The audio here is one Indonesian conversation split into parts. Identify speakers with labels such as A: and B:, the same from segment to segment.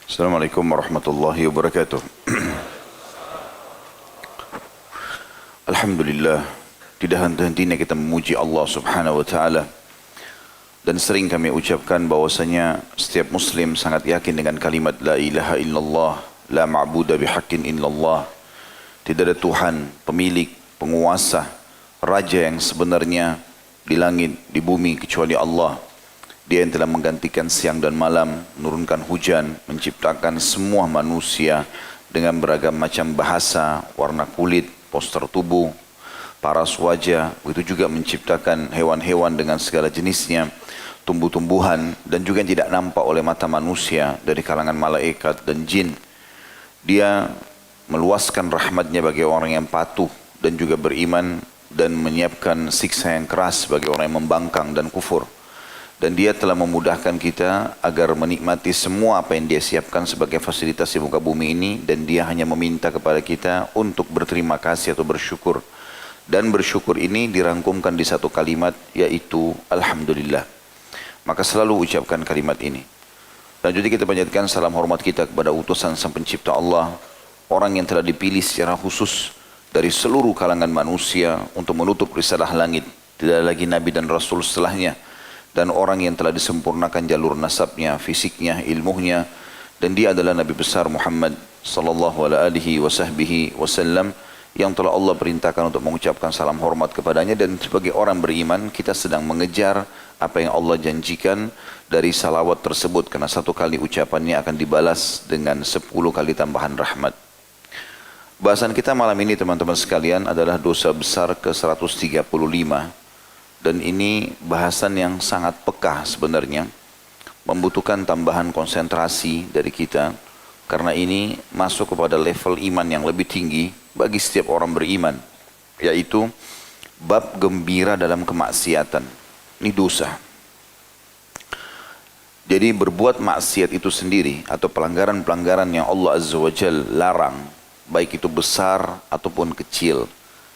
A: Assalamualaikum warahmatullahi wabarakatuh. Alhamdulillah, tidak henti-hentinya kita memuji Allah subhanahu wa ta'ala. Dan sering kami ucapkan bahwasanya setiap muslim sangat yakin dengan kalimat La ilaha illallah, La ma'buda bihaqqin illallah. Tidak ada Tuhan, pemilik, penguasa, raja yang sebenarnya di langit, di bumi kecuali Allah. Dia yang telah menggantikan siang dan malam, menurunkan hujan, menciptakan semua manusia dengan beragam macam bahasa, warna kulit, postur tubuh, paras wajah. Begitu juga menciptakan hewan-hewan dengan segala jenisnya, tumbuh-tumbuhan, dan juga yang tidak nampak oleh mata manusia dari kalangan malaikat dan jin. Dia meluaskan rahmatnya bagi orang yang patuh dan juga beriman, dan menyiapkan siksa yang keras bagi orang yang membangkang dan kufur. Dan dia telah memudahkan kita agar menikmati semua apa yang dia siapkan sebagai fasilitas di muka bumi ini. Dan dia hanya meminta kepada kita untuk berterima kasih atau bersyukur. Dan bersyukur ini dirangkumkan di satu kalimat, yaitu Alhamdulillah. Maka selalu ucapkan kalimat ini. Dan juga kita panjatkan salam hormat kita kepada utusan Sang Pencipta Allah, orang yang telah dipilih secara khusus dari seluruh kalangan manusia untuk menutup risalah langit. Tidak lagi Nabi dan Rasul setelahnya. Dan orang yang telah disempurnakan jalur nasabnya, fisiknya, ilmunya. Dan dia adalah Nabi besar Muhammad sallallahu alaihi wasallam yang telah Allah perintahkan untuk mengucapkan salam hormat kepadanya. Dan sebagai orang beriman, kita sedang mengejar apa yang Allah janjikan dari salawat tersebut. Karena satu kali ucapannya akan dibalas dengan 10 kali tambahan rahmat. Bahasan kita malam ini teman-teman sekalian adalah dosa besar ke-135. Dan ini bahasan yang sangat peka sebenarnya, membutuhkan tambahan konsentrasi dari kita, karena ini masuk kepada level iman yang lebih tinggi bagi setiap orang beriman, yaitu bab gembira dalam kemaksiatan. Ini dosa. Jadi berbuat maksiat itu sendiri atau pelanggaran-pelanggaran yang Allah Azza wa Jalla larang, baik itu besar ataupun kecil,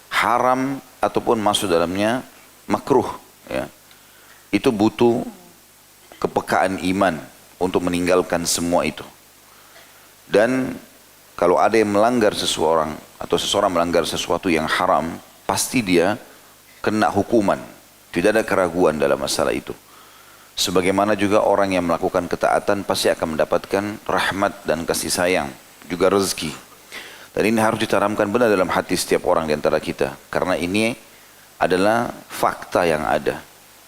A: haram ataupun masuk dalamnya makruh, ya, itu butuh kepekaan iman untuk meninggalkan semua itu. Dan kalau ada yang melanggar seseorang atau seseorang melanggar sesuatu yang haram, pasti dia kena hukuman. Tidak ada keraguan dalam masalah itu. Sebagaimana juga orang yang melakukan ketaatan pasti akan mendapatkan rahmat dan kasih sayang, juga rezeki. Dan ini harus ditanamkan benar dalam hati setiap orang di antara kita, karena ini adalah fakta yang ada.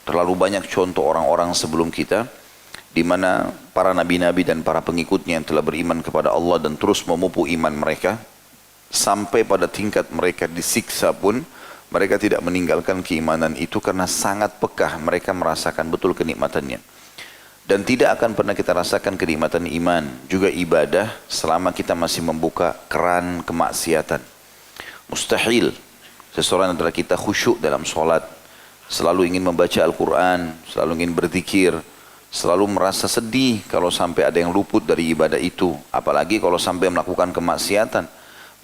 A: Terlalu banyak contoh orang-orang sebelum kita, di mana para nabi-nabi dan para pengikutnya yang telah beriman kepada Allah dan terus memupuk iman mereka, sampai pada tingkat mereka disiksa pun, mereka tidak meninggalkan keimanan itu karena sangat pekah mereka merasakan betul kenikmatannya. Dan tidak akan pernah kita rasakan kenikmatan iman, juga ibadah, selama kita masih membuka keran kemaksiatan. Mustahil seseorang antara kita khusyuk dalam sholat, selalu ingin membaca Al-Quran, selalu ingin berzikir, selalu merasa sedih kalau sampai ada yang luput dari ibadah itu. Apalagi kalau sampai melakukan kemaksiatan.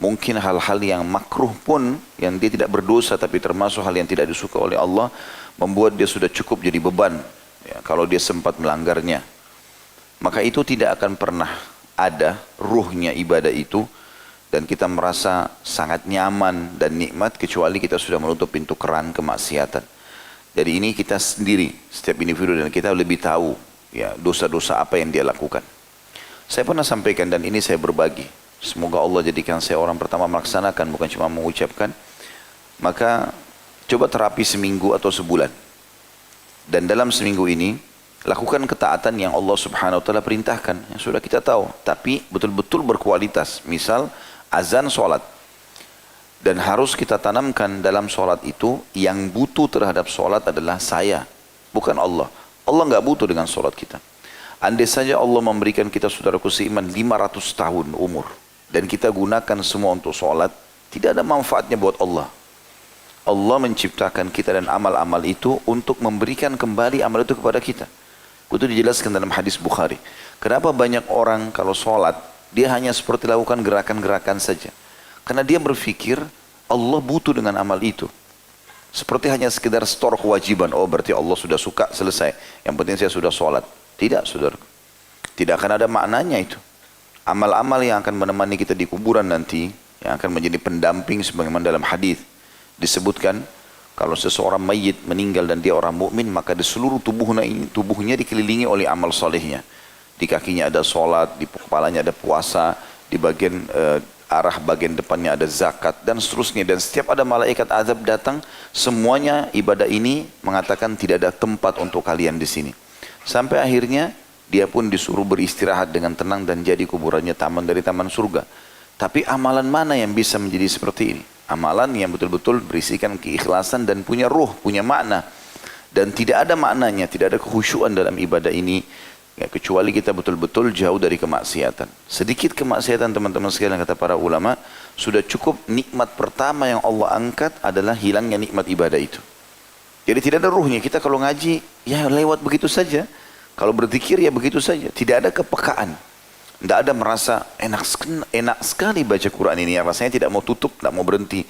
A: Mungkin hal-hal yang makruh pun, yang dia tidak berdosa tapi termasuk hal yang tidak disuka oleh Allah, membuat dia sudah cukup jadi beban, ya, kalau dia sempat melanggarnya. Maka itu tidak akan pernah ada ruhnya ibadah itu, dan kita merasa sangat nyaman dan nikmat kecuali kita sudah menutup pintu keran kemaksiatan. Jadi ini kita sendiri, setiap individu dan kita lebih tahu, ya, dosa-dosa apa yang dia lakukan. Saya pernah sampaikan dan ini saya berbagi. Semoga Allah jadikan saya orang pertama melaksanakan, bukan cuma mengucapkan. Maka coba terapi seminggu atau sebulan. Dan dalam seminggu ini lakukan ketaatan yang Allah Subhanahu wa taala perintahkan, yang sudah kita tahu, tapi betul-betul berkualitas. Misal azan sholat. Dan harus kita tanamkan dalam sholat itu, yang butuh terhadap sholat adalah saya, bukan Allah. Allah nggak butuh dengan sholat kita. Andai saja Allah memberikan kita, saudaraku seiman, 500 tahun umur, dan kita gunakan semua untuk sholat, tidak ada manfaatnya buat Allah. Allah menciptakan kita dan amal-amal itu untuk memberikan kembali amal itu kepada kita. Itu dijelaskan dalam hadis Bukhari. Kenapa banyak orang kalau sholat, dia hanya seperti lakukan gerakan-gerakan saja. Karena dia berpikir Allah butuh dengan amal itu. Seperti hanya sekedar store kewajiban. Oh berarti Allah sudah suka, selesai. Yang penting saya sudah sholat. Tidak, saudara. Tidak akan ada maknanya itu. Amal-amal yang akan menemani kita di kuburan nanti, yang akan menjadi pendamping sebagaimana dalam hadis disebutkan, kalau seseorang mayit meninggal dan dia orang mukmin, maka di seluruh tubuhnya dikelilingi oleh amal solehnya. Di kakinya ada sholat, di kepalanya ada puasa, di bagian arah bagian depannya ada zakat dan seterusnya. Dan setiap ada malaikat azab datang, semuanya ibadah ini mengatakan tidak ada tempat untuk kalian di sini. Sampai akhirnya dia pun disuruh beristirahat dengan tenang dan jadi kuburannya taman dari taman surga. Tapi amalan mana yang bisa menjadi seperti ini? Amalan yang betul-betul berisikan keikhlasan dan punya ruh, punya makna. Dan tidak ada maknanya, tidak ada kekhusyuan dalam ibadah ini. Ya, kecuali kita betul-betul jauh dari kemaksiatan. Sedikit kemaksiatan teman-teman sekalian kata para ulama, sudah cukup nikmat pertama yang Allah angkat adalah hilangnya nikmat ibadah itu. Jadi tidak ada ruhnya. Kita kalau ngaji, ya lewat begitu saja. Kalau berzikir ya begitu saja. Tidak ada kepekaan. Tidak ada merasa enak sekali baca Quran ini. Rasanya tidak mau tutup, tidak mau berhenti.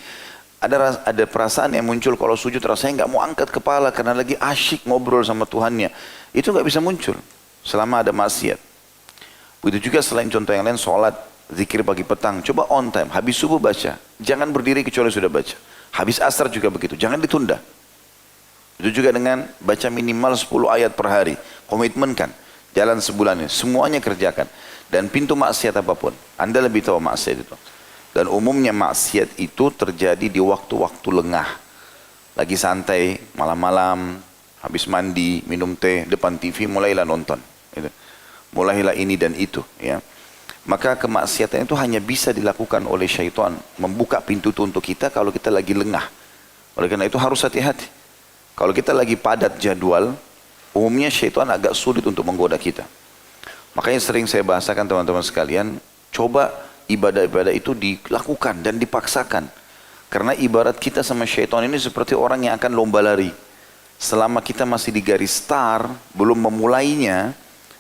A: Ada perasaan yang muncul kalau sujud, rasanya nggak mau angkat kepala karena lagi asyik ngobrol sama Tuhannya. Itu nggak bisa muncul selama ada maksiat. Begitu juga selain contoh yang lain, sholat, zikir pagi petang. Coba on time, habis subuh baca. Jangan berdiri kecuali sudah baca. Habis asar juga begitu, jangan ditunda. Itu juga dengan baca minimal 10 ayat per hari. Komitmenkan, jalan sebulan ini, semuanya kerjakan. Dan pintu maksiat apapun, Anda lebih tahu maksiat itu. Dan umumnya maksiat itu terjadi di waktu-waktu lengah. Lagi santai, malam-malam, habis mandi, minum teh, depan TV, mulailah nonton. Gitu. Mulailah ini dan itu. Ya. Maka kemaksiatan itu hanya bisa dilakukan oleh syaitan. Membuka pintu itu untuk kita kalau kita lagi lengah. Oleh karena itu harus hati-hati. Kalau kita lagi padat jadwal, umumnya syaitan agak sulit untuk menggoda kita. Makanya sering saya bahasakan teman-teman sekalian, coba ibadah-ibadah itu dilakukan dan dipaksakan. Karena ibarat kita sama syaitan ini seperti orang yang akan lomba lari. Selama kita masih di garis start, belum memulainya,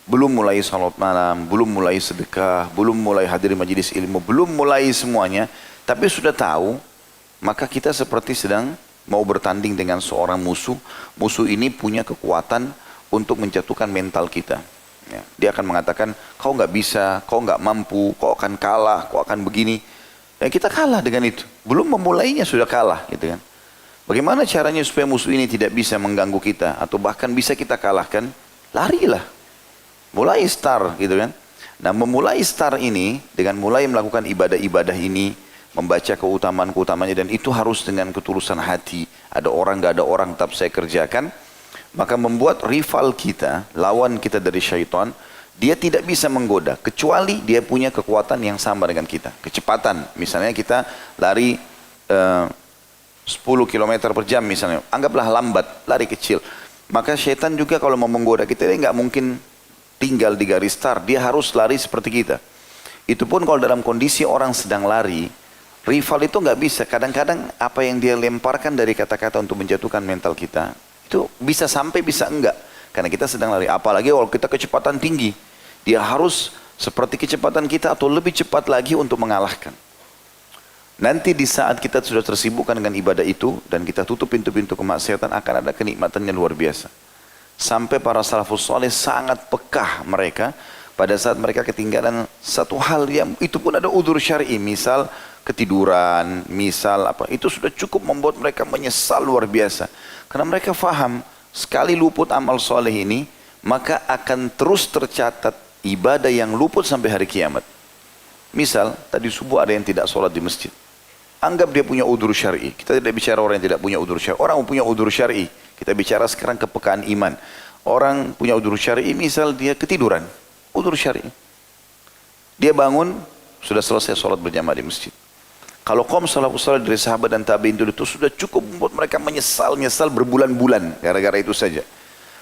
A: belum mulai salat malam, belum mulai sedekah, belum mulai hadir majelis ilmu, belum mulai semuanya, tapi sudah tahu, maka kita seperti sedang mau bertanding dengan seorang musuh. Musuh ini punya kekuatan untuk menjatuhkan mental kita. Ya, dia akan mengatakan, kau nggak bisa, kau nggak mampu, kau akan kalah, kau akan begini. Ya, kita kalah dengan itu. Belum memulainya sudah kalah, gitu kan. Bagaimana caranya supaya musuh ini tidak bisa mengganggu kita atau bahkan bisa kita kalahkan? Larilah, mulai start, gitu kan. Nah, memulai start ini dengan mulai melakukan ibadah-ibadah ini, membaca keutamaan-keutamanya, dan itu harus dengan ketulusan hati. Ada orang, nggak ada orang, tetap saya kerjakan. Maka membuat rival kita, lawan kita dari syaitan, dia tidak bisa menggoda kecuali dia punya kekuatan yang sama dengan kita. Kecepatan, misalnya kita lari 10 km per jam misalnya, anggaplah lambat, lari kecil. Maka syaitan juga kalau mau menggoda kita, dia nggak mungkin tinggal di garis start, dia harus lari seperti kita. Itu pun kalau dalam kondisi orang sedang lari, rival itu nggak bisa. Kadang-kadang apa yang dia lemparkan dari kata-kata untuk menjatuhkan mental kita, itu bisa sampai bisa enggak. Karena kita sedang lari. Apalagi kalau kita kecepatan tinggi. Dia harus seperti kecepatan kita atau lebih cepat lagi untuk mengalahkan. Nanti di saat kita sudah tersibukkan dengan ibadah itu dan kita tutup pintu-pintu kemaksiatan, akan ada kenikmatannya luar biasa. Sampai para salafus saleh sangat pekah mereka pada saat mereka ketinggalan satu hal yang itu pun ada udzur syar'i, misal ketiduran, misal apa, itu sudah cukup membuat mereka menyesal luar biasa. Karena mereka faham, sekali luput amal soleh ini, maka akan terus tercatat ibadah yang luput sampai hari kiamat. Misal, tadi subuh ada yang tidak sholat di masjid. Anggap dia punya udzur syar'i. Kita tidak bicara orang yang tidak punya udzur syar'i. Orang punya udzur syar'i. Kita bicara sekarang kepekaan iman. Orang punya udzur syar'i, misal dia ketiduran. Udzur syar'i. Dia bangun, sudah selesai sholat berjamaah di masjid. Kalau kaum salafus saleh dari sahabat dan tabi'in itu sudah cukup membuat mereka menyesal berbulan-bulan gara-gara itu saja.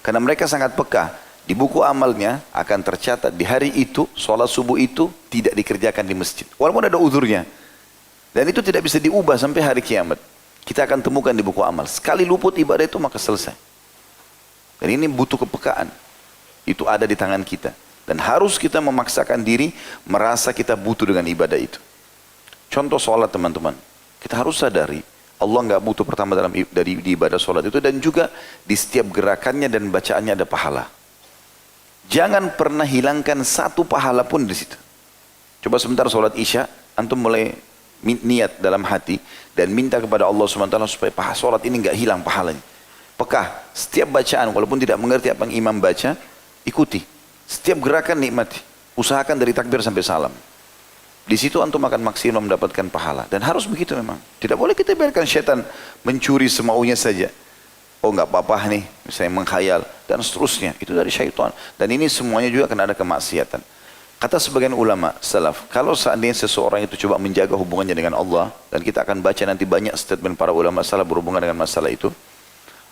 A: Karena mereka sangat peka. Di buku amalnya akan tercatat di hari itu, sholat subuh itu tidak dikerjakan di masjid. Walaupun ada uzurnya. Dan itu tidak bisa diubah sampai hari kiamat. Kita akan temukan di buku amal. Sekali luput ibadah itu maka selesai. Dan ini butuh kepekaan. Itu ada di tangan kita. Dan harus kita memaksakan diri merasa kita butuh dengan ibadah itu. Contoh sholat teman-teman, kita harus sadari Allah nggak butuh pertama dari ibadah sholat itu, dan juga di setiap gerakannya dan bacaannya ada pahala. Jangan pernah hilangkan satu pahala pun di situ. Coba sebentar sholat isya, antum mulai niat dalam hati dan minta kepada Allah SWT supaya sholat ini nggak hilang pahalanya. Pekah, setiap bacaan walaupun tidak mengerti apa yang imam baca, ikuti. Setiap gerakan nikmati. Usahakan dari takbir sampai salam. Di situ antum akan maksimal mendapatkan pahala. Dan harus begitu memang. Tidak boleh kita biarkan syaitan mencuri semaunya saja. Oh nggak apa-apa nih, misalnya menghayal dan seterusnya. Itu dari syaitan. Dan ini semuanya juga akan ada kemaksiatan. Kata sebagian ulama salaf, kalau seandainya seseorang itu coba menjaga hubungannya dengan Allah, dan kita akan baca nanti banyak statement para ulama salaf berhubungan dengan masalah itu,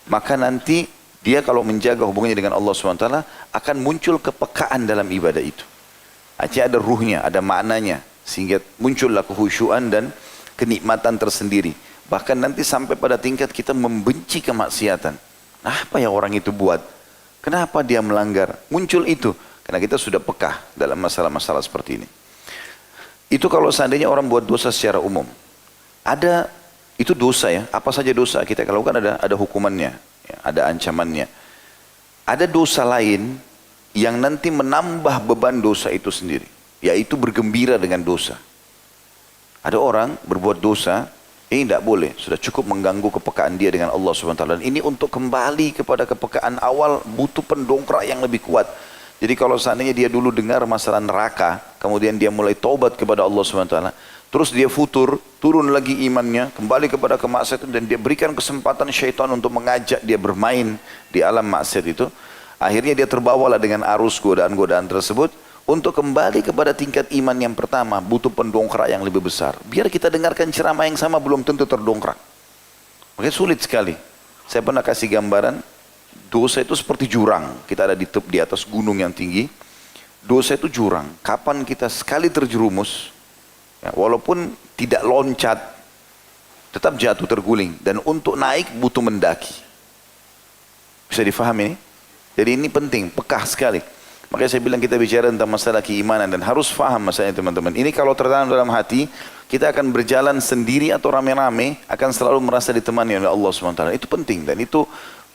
A: maka nanti dia kalau menjaga hubungannya dengan Allah SWT akan muncul kepekaan dalam ibadah itu. Artinya ada ruhnya, ada maknanya, sehingga muncullah kehusyuan dan kenikmatan tersendiri. Bahkan nanti sampai pada tingkat kita membenci kemaksiatan. Apa yang orang itu buat? Kenapa dia melanggar? Muncul itu. Karena kita sudah pekah dalam masalah-masalah seperti ini. Itu kalau seandainya orang buat dosa secara umum. Ada, itu dosa ya. Apa saja dosa kita lakukan ada hukumannya. Ya, ada ancamannya. Ada dosa lain yang nanti menambah beban dosa itu sendiri. Yaitu bergembira dengan dosa. Ada orang berbuat dosa, ini tidak boleh. Sudah cukup mengganggu kepekaan dia dengan Allah SWT. Dan ini untuk kembali kepada kepekaan awal butuh pendongkrak yang lebih kuat. Jadi kalau seandainya dia dulu dengar masalah neraka, kemudian dia mulai taubat kepada Allah SWT, terus dia futur, turun lagi imannya, kembali kepada kemaksiatan, dan dia berikan kesempatan syaitan untuk mengajak dia bermain di alam maksiat itu, akhirnya dia terbawalah dengan arus godaan-godaan tersebut, untuk kembali kepada tingkat iman yang pertama, butuh pendongkrak yang lebih besar. Biar kita dengarkan ceramah yang sama belum tentu terdongkrak. Makanya sulit sekali. Saya pernah kasih gambaran, dosa itu seperti jurang. Kita ada di atas gunung yang tinggi. Dosa itu jurang. Kapan kita sekali terjerumus, ya, walaupun tidak loncat, tetap jatuh terguling. Dan untuk naik butuh mendaki. Bisa difahami ini? Jadi ini penting, pekah sekali. Makanya saya bilang kita bicara tentang masalah keimanan dan harus faham masalahnya teman-teman. Ini kalau tertanam dalam hati, kita akan berjalan sendiri atau rame-rame, akan selalu merasa ditemani oleh Allah SWT. Itu penting dan itu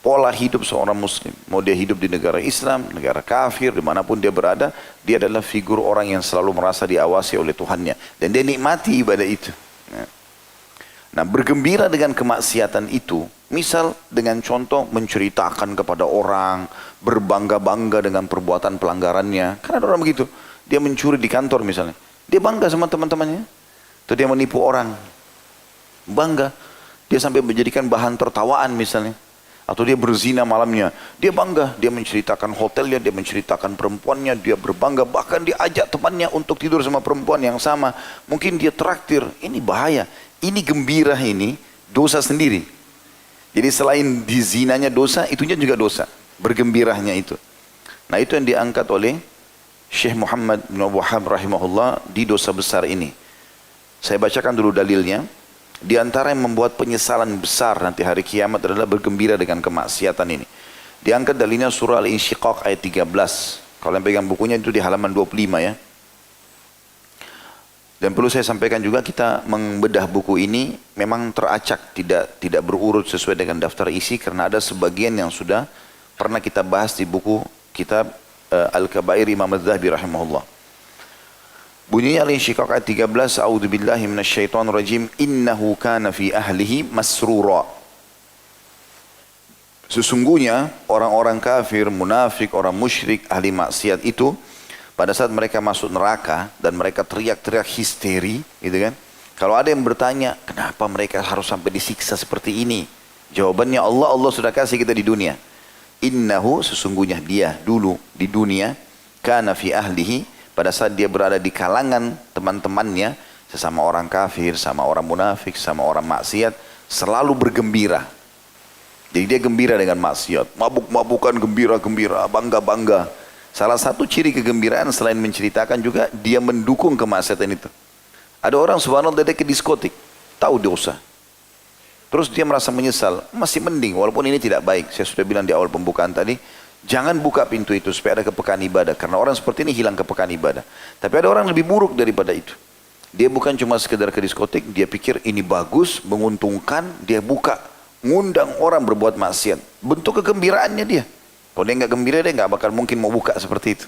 A: pola hidup seorang muslim. Mau dia hidup di negara Islam, negara kafir, dimanapun dia berada, dia adalah figur orang yang selalu merasa diawasi oleh Tuhannya. Dan dia nikmati ibadah itu. Nah, bergembira dengan kemaksiatan itu, misal dengan contoh menceritakan kepada orang, berbangga-bangga dengan perbuatan pelanggarannya. Karena ada orang begitu, dia mencuri di kantor misalnya. Dia bangga sama teman-temannya. Atau dia menipu orang. Bangga. Dia sampai menjadikan bahan tertawaan misalnya. Atau dia berzina malamnya. Dia bangga. Dia menceritakan hotelnya, dia menceritakan perempuannya, dia berbangga. Bahkan dia ajak temannya untuk tidur sama perempuan yang sama. Mungkin dia traktir. Ini bahaya. Ini gembira ini dosa sendiri. Jadi selain di zinanya dosa, itunya juga dosa. Bergembirahnya itu. Nah itu yang diangkat oleh Syekh Muhammad bin Wahab rahimahullah di dosa besar ini. Saya bacakan dulu dalilnya. Di antara yang membuat penyesalan besar nanti hari kiamat adalah bergembira dengan kemaksiatan ini. Diangkat dalilnya surah Al-Insyiqaq ayat 13. Kalau yang pegang bukunya itu di halaman 25 ya. Dan perlu saya sampaikan juga kita membedah buku ini memang teracak, tidak berurut sesuai dengan daftar isi karena ada sebagian yang sudah pernah kita bahas di buku kitab Al-Kabair Imam Az-Zahabi rahimahullah. Bunyinya Al-Insyiqaq ayat 13, A'udzubillahi minasyaitonir rajim, innahu kana fi ahlihi masrura. Sesungguhnya orang-orang kafir, munafik, orang musyrik, ahli maksiat itu pada saat mereka masuk neraka dan mereka teriak-teriak histeri, gitu kan? Kalau ada yang bertanya, kenapa mereka harus sampai disiksa seperti ini? Jawabannya Allah sudah kasih kita di dunia. Innahu, sesungguhnya dia dulu di dunia, kana fi ahlihi, pada saat dia berada di kalangan teman-temannya, sesama orang kafir, sama orang munafik, sama orang maksiat, selalu bergembira. Jadi dia gembira dengan maksiat, mabuk-mabukan, gembira-gembira, bangga-bangga. Salah satu ciri kegembiraan selain menceritakan juga dia mendukung kemaksiatan itu. Ada orang subhanallah dia ke diskotik, tahu dosa. Terus dia merasa menyesal, masih mending walaupun ini tidak baik. Saya sudah bilang di awal pembukaan tadi, jangan buka pintu itu supaya ada kepekaan ibadah. Karena orang seperti ini hilang kepekaan ibadah. Tapi ada orang lebih buruk daripada itu. Dia bukan cuma sekedar ke diskotik, dia pikir ini bagus, menguntungkan, dia buka, ngundang orang berbuat maksiat. Bentuk kegembiraannya dia. Kalau dia nggak gembira, dia nggak bakal mungkin mau buka seperti itu.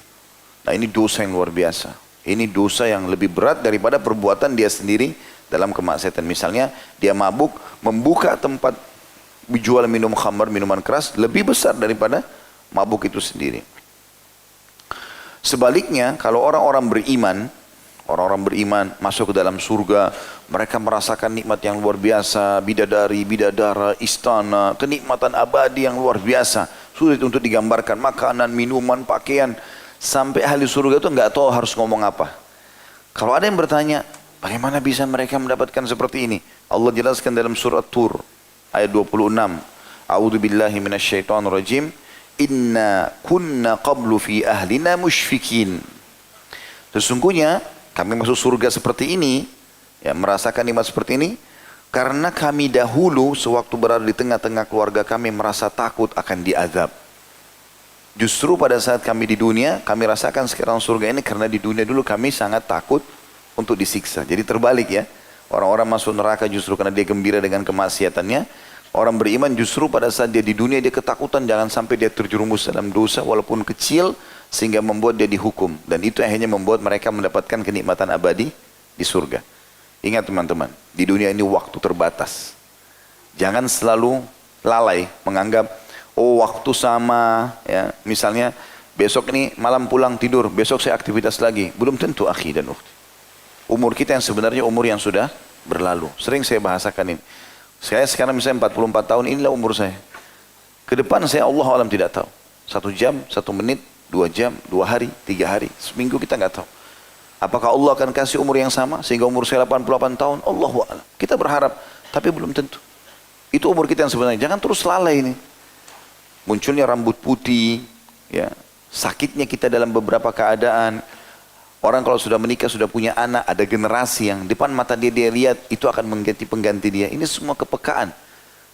A: Nah ini dosa yang luar biasa. Ini dosa yang lebih berat daripada perbuatan dia sendiri dalam kemaksiatan. Misalnya dia mabuk, membuka tempat jual minum khamar, minuman keras, lebih besar daripada mabuk itu sendiri. Sebaliknya, kalau orang-orang beriman masuk ke dalam surga, mereka merasakan nikmat yang luar biasa, bidadari, bidadara, istana, kenikmatan abadi yang luar biasa. Sulit untuk digambarkan, makanan, minuman, pakaian. Sampai ahli surga itu nggak tahu harus ngomong apa. Kalau ada yang bertanya, bagaimana bisa mereka mendapatkan seperti ini? Allah jelaskan dalam surat Tur, ayat 26. A'udzu billahi minasyaitonir rajim. Inna kunna qablu fi ahlina musyfikin. Sesungguhnya kami masuk surga seperti ini, ya, merasakan nikmat seperti ini, karena kami dahulu sewaktu berada di tengah-tengah keluarga kami merasa takut akan diazab. Justru pada saat kami di dunia, kami rasakan sekarang surga ini karena di dunia dulu kami sangat takut untuk disiksa. Jadi terbalik ya. Orang-orang masuk neraka justru karena dia gembira dengan kemaksiatannya. Orang beriman justru pada saat dia di dunia dia ketakutan jangan sampai dia terjerumus dalam dosa walaupun kecil sehingga membuat dia dihukum. Dan itu akhirnya membuat mereka mendapatkan kenikmatan abadi di surga. Ingat teman-teman, di dunia ini waktu terbatas. Jangan selalu lalai menganggap oh waktu sama, ya misalnya besok ini malam pulang tidur, besok saya aktivitas lagi. Belum tentu akhi dan ukhti. Umur kita yang sebenarnya umur yang sudah berlalu. Sering saya bahasakan ini. Saya sekarang misalnya 44 tahun, inilah umur saya. Ke depan saya Allah alam tidak tahu. 1 jam, 1 menit, 2 jam, 2 hari, 3 hari, seminggu kita nggak tahu. Apakah Allah akan kasih umur yang sama sehingga umur saya 88 tahun? Allahu a'lam. Kita berharap, tapi belum tentu. Itu umur kita yang sebenarnya. Jangan terus lalai ini. Munculnya rambut putih, ya, sakitnya kita dalam beberapa keadaan. Orang kalau sudah menikah, sudah punya anak, ada generasi yang depan mata dia lihat, itu akan mengganti pengganti dia. Ini semua kepekaan.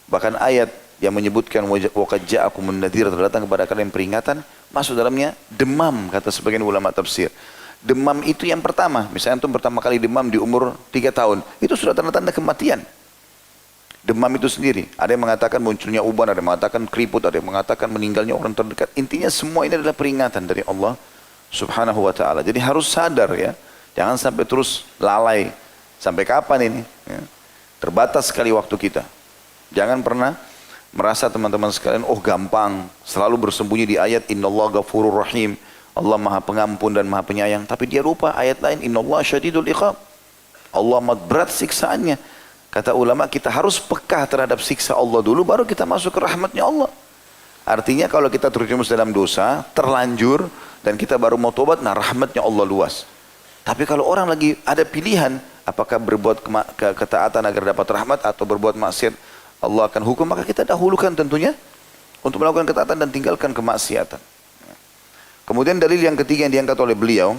A: Bahkan ayat yang menyebutkan waqad ja'akumun nadhir, terdatang kepada kalian peringatan, masuk dalamnya demam, kata sebagian ulama tafsir. Demam itu yang pertama, misalnya antum pertama kali demam di umur 3 tahun, itu sudah tanda-tanda kematian. Demam itu sendiri, ada yang mengatakan munculnya uban, ada yang mengatakan keriput, ada yang mengatakan meninggalnya orang terdekat. Intinya semua ini adalah peringatan dari Allah Subhanahu wa ta'ala. Jadi harus sadar ya, jangan sampai terus lalai. Sampai kapan ini? Ya. Terbatas sekali waktu kita. Jangan pernah merasa teman-teman sekalian, oh gampang, selalu bersembunyi di ayat Innallaha ghafurur rahim, Allah maha pengampun dan maha penyayang. Tapi dia lupa ayat lain, Innallaha syadidul iqab, Allah amat berat siksaannya. Kata ulama, kita harus peka terhadap siksa Allah dulu, baru kita masuk ke rahmatnya Allah. Artinya kalau kita terjerumus dalam dosa, terlanjur, dan kita baru mau tobat, nah rahmatnya Allah luas. Tapi kalau orang lagi ada pilihan, apakah berbuat ketaatan agar dapat rahmat, atau berbuat maksiat, Allah akan hukum, maka kita dahulukan tentunya, untuk melakukan ketaatan dan tinggalkan kemaksiatan. Kemudian dalil yang ketiga yang diangkat oleh beliau,